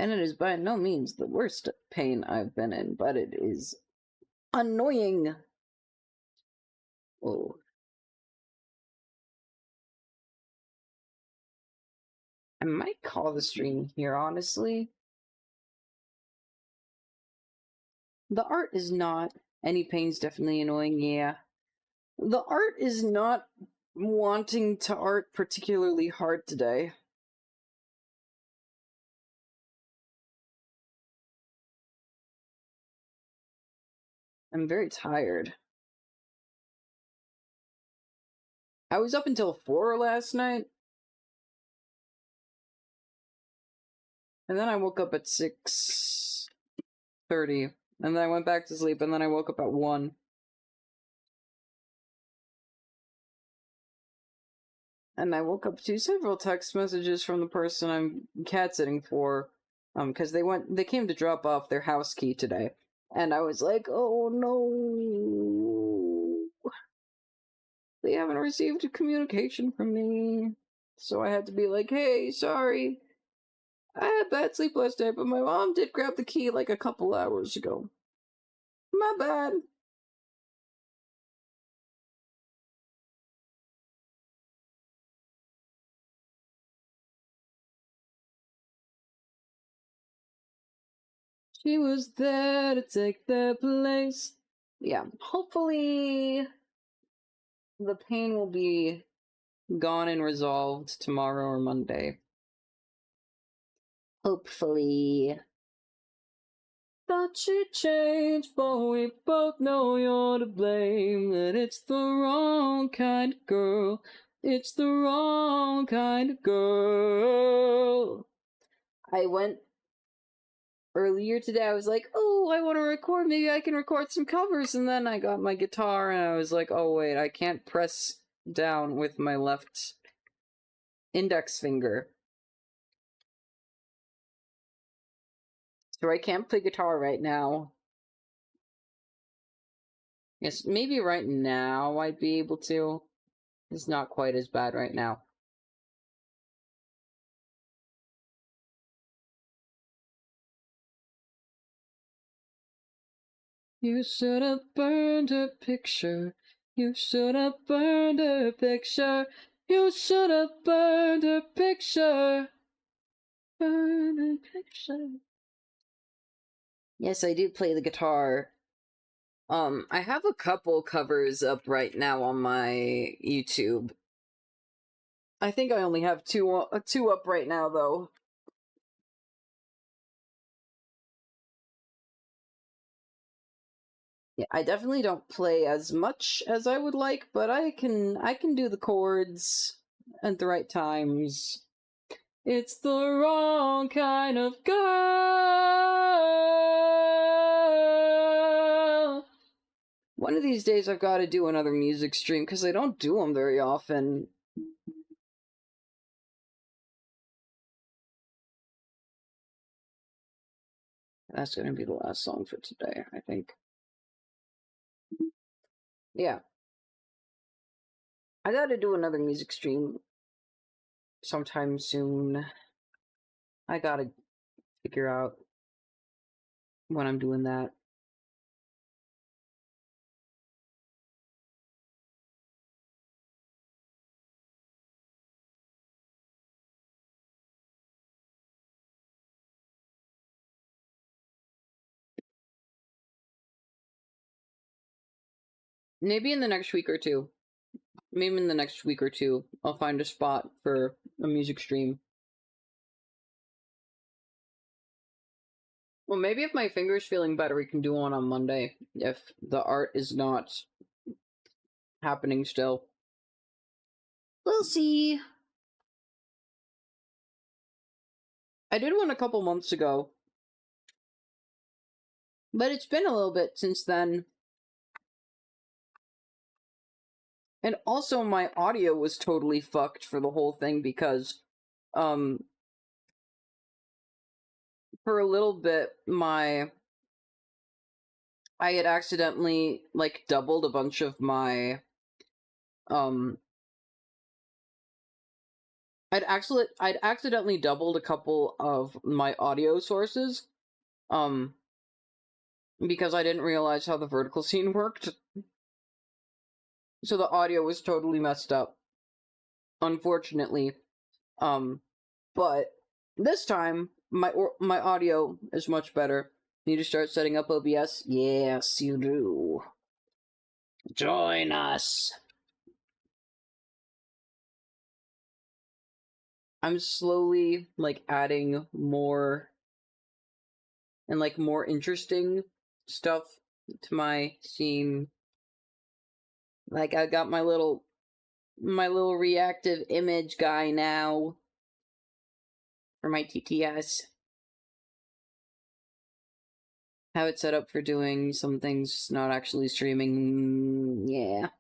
And it is by no means the worst pain I've been in, but it is annoying. Oh. I might call the stream here, honestly. The art is not. Any pain's definitely annoying, yeah. The art is not wanting to art particularly hard today. I'm very tired. I was up until 4 last night. And then I woke up at 6:30. And then I went back to sleep, and then I woke up at 1. And I woke up to several text messages from the person I'm cat sitting for. Because they came to drop off their house key today. And I was like, oh no. They haven't received communication from me. So I had to be like, hey, sorry. I had bad sleep last night, but my mom did grab the key like a couple hours ago. My bad. She was there to take their place. Yeah, hopefully the pain will be gone and resolved tomorrow or Monday. Hopefully. Thought she'd change, but we both know you're to blame. That it's the wrong kind of girl. It's the wrong kind of girl. I went earlier today. I was like, oh, I want to record. Maybe I can record some covers. And then I got my guitar and I was like, oh, wait, I can't press down with my left index finger. So I can't play guitar right now. Yes, maybe right now I'd be able to. It's not quite as bad right now. You should have burned her picture. You should have burned her picture. You should have burned her picture. Burn her picture. Yes, I do play the guitar. I have a couple covers up right now on my YouTube. I think I only have two up right now, though. Yeah, I definitely don't play as much as I would like, but I can do the chords at the right times. It's the wrong kind of girl. One of these days I've got to do another music stream because I don't do them very often. That's going to be the last song for today, I think. Yeah. I got to do another music stream sometime soon. I got to figure out when I'm doing that. Maybe in the next week or two. maybe in the next week or two, I'll find a spot for a music stream. Well, maybe if my finger's feeling better, we can do one on Monday, if the art is not happening still. We'll see. I did one a couple months ago, but it's been a little bit since then. And also my audio was totally fucked for the whole thing because, for a little bit, I had accidentally, like, doubled a bunch of my, I'd accidentally doubled a couple of my audio sources, because I didn't realize how the vertical scene worked. So the audio was totally messed up, unfortunately. But this time, my audio is much better. Need to start setting up OBS? Yes, you do. Join us. I'm slowly, like, adding more and, like, more interesting stuff to my scene. Like, I got my little reactive image guy now for my TTS. Have it set up for doing some things, not actually streaming. Yeah.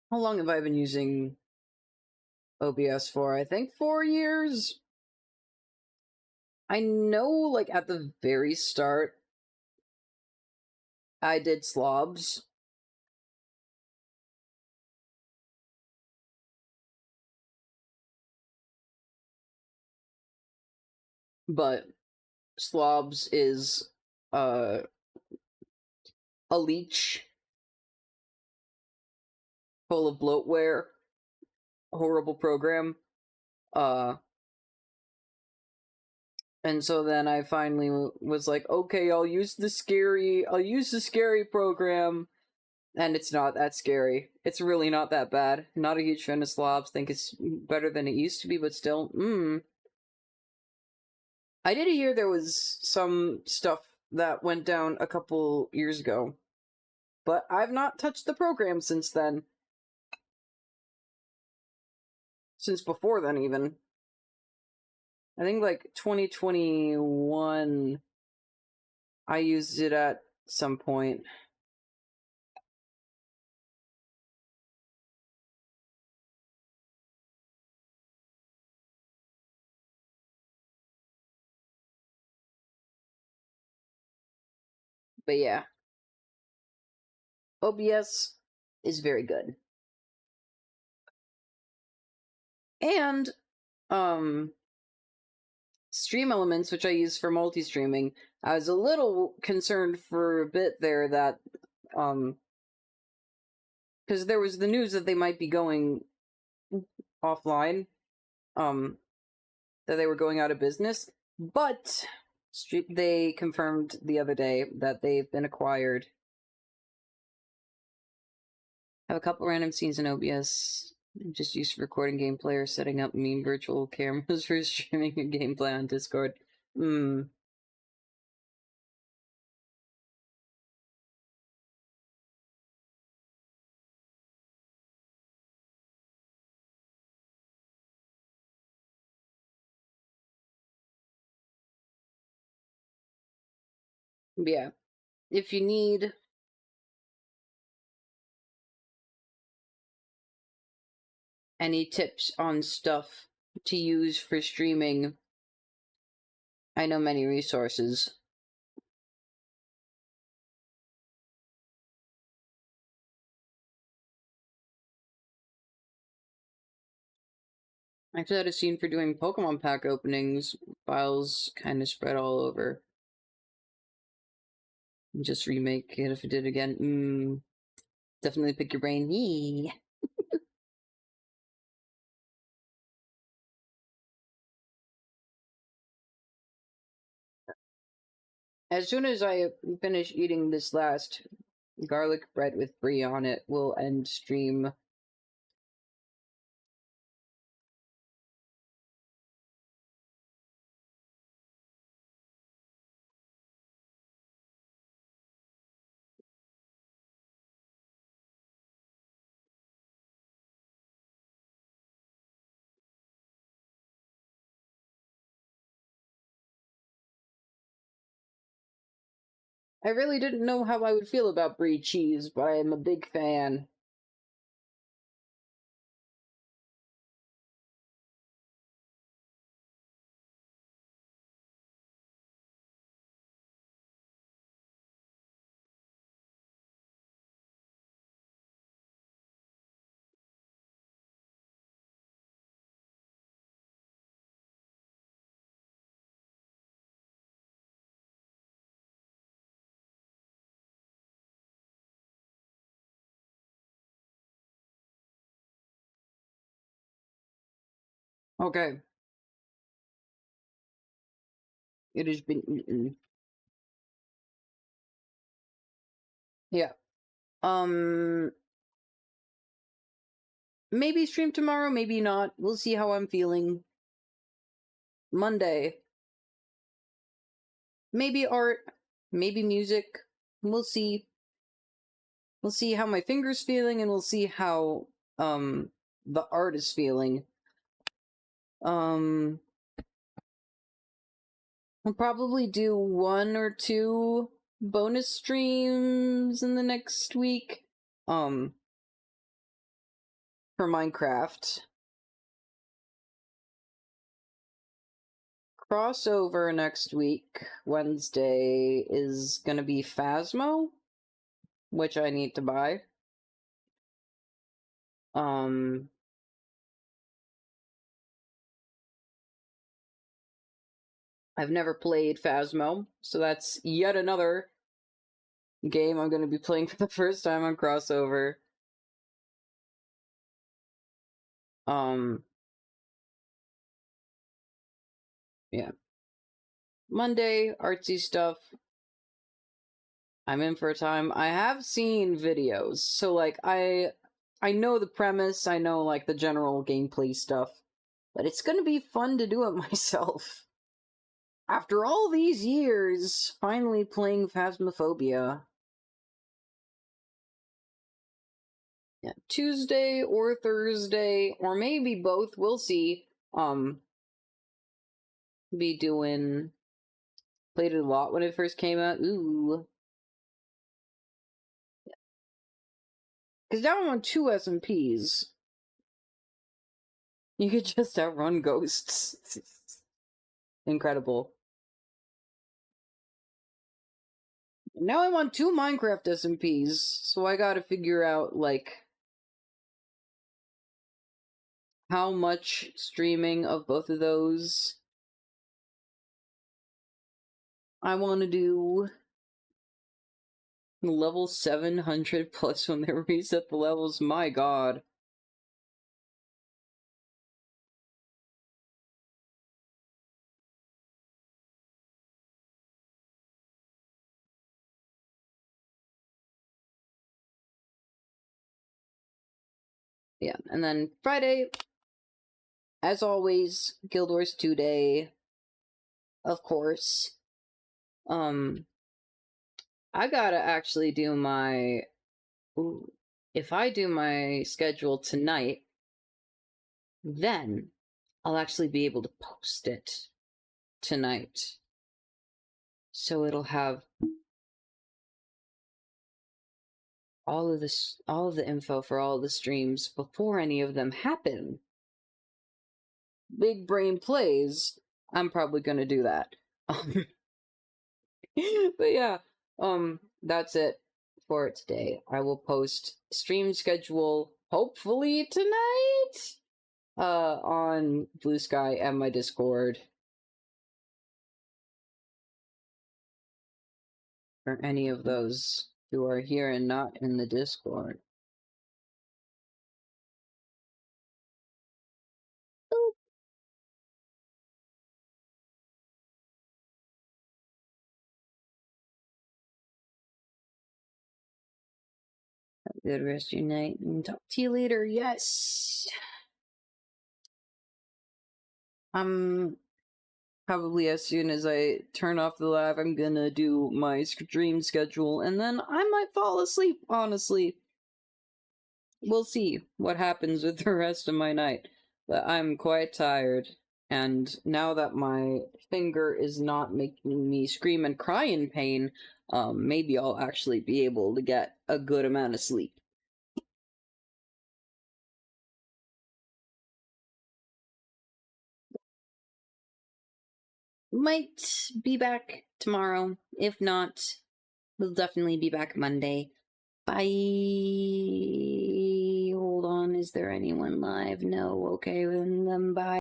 How long have I been using OBS for? I think 4 years? I know, like, at the very start, I did slobs. But slobs is, a leech full of bloatware. Horrible program. And so then I finally was like, okay, I'll use the scary program. And it's not that scary. It's really not that bad. Not a huge fan of slobs. Think it's better than it used to be, but still, I did hear there was some stuff that went down a couple years ago. But I've not touched the program since then. Since before then, even. I think, like, 2021, I used it at some point. But yeah. OBS is very good. And, Stream Elements, which I use for multi-streaming, I was a little concerned for a bit there that, because there was the news that they might be going offline, that they were going out of business, but they confirmed the other day that they've been acquired. Have a couple random scenes in OBS, just used for recording gameplay or setting up mean virtual cameras for streaming your gameplay on Discord. Yeah. If you need any tips on stuff to use for streaming, I know many resources. I actually had a scene for doing Pokemon pack openings. Files kind of spread all over. Just remake it if it did again. Definitely pick your brain. Yee. As soon as I finish eating this last garlic bread with brie on it, we'll end stream. I really didn't know how I would feel about brie cheese, but I am a big fan. Okay. It has been eaten. Yeah. Maybe stream tomorrow, maybe not. We'll see how I'm feeling. Monday. Maybe art, maybe music. We'll see. We'll see how my finger's feeling, and we'll see how the art is feeling. We'll probably do 1 or 2 bonus streams in the next week. For Minecraft. Crossover next week, Wednesday, is gonna be Phasmo, which I need to buy. I've never played Phasmo, so that's yet another game I'm gonna be playing for the first time on Crossover. Yeah. Monday, artsy stuff. I'm in for a time. I have seen videos, so like I know the premise, I know like the general gameplay stuff, but it's gonna be fun to do it myself. After all these years, finally playing Phasmophobia. Yeah, Tuesday or Thursday, or maybe both, we'll see. Be doing played it a lot when it first came out. Ooh. Because now I'm on 2 SMPs. You could just outrun ghosts. Incredible. Now I'm on 2 Minecraft SMPs, so I gotta figure out, like, how much streaming of both of those I want to do. Level 700 plus when they reset the levels, my god. Yeah, and then Friday, as always, Guild Wars 2 Day, of course. I gotta actually do my... Ooh, if I do my schedule tonight, then I'll actually be able to post it tonight. So it'll have all of the info for all the streams before any of them happen. Big brain plays. I'm probably gonna do that. But yeah, that's it for today. I will post stream schedule hopefully tonight on Blue Sky and my Discord. For any of those who are here and not in the Discord. Good rest of your night and talk to you later. Yes. Probably as soon as I turn off the live, I'm gonna do my stream schedule, and then I might fall asleep, honestly. We'll see what happens with the rest of my night. But I'm quite tired, and now that my finger is not making me scream and cry in pain, maybe I'll actually be able to get a good amount of sleep. Might be back tomorrow. If not, we'll definitely be back Monday. Bye. Hold on, is there anyone live? No. Okay, then bye.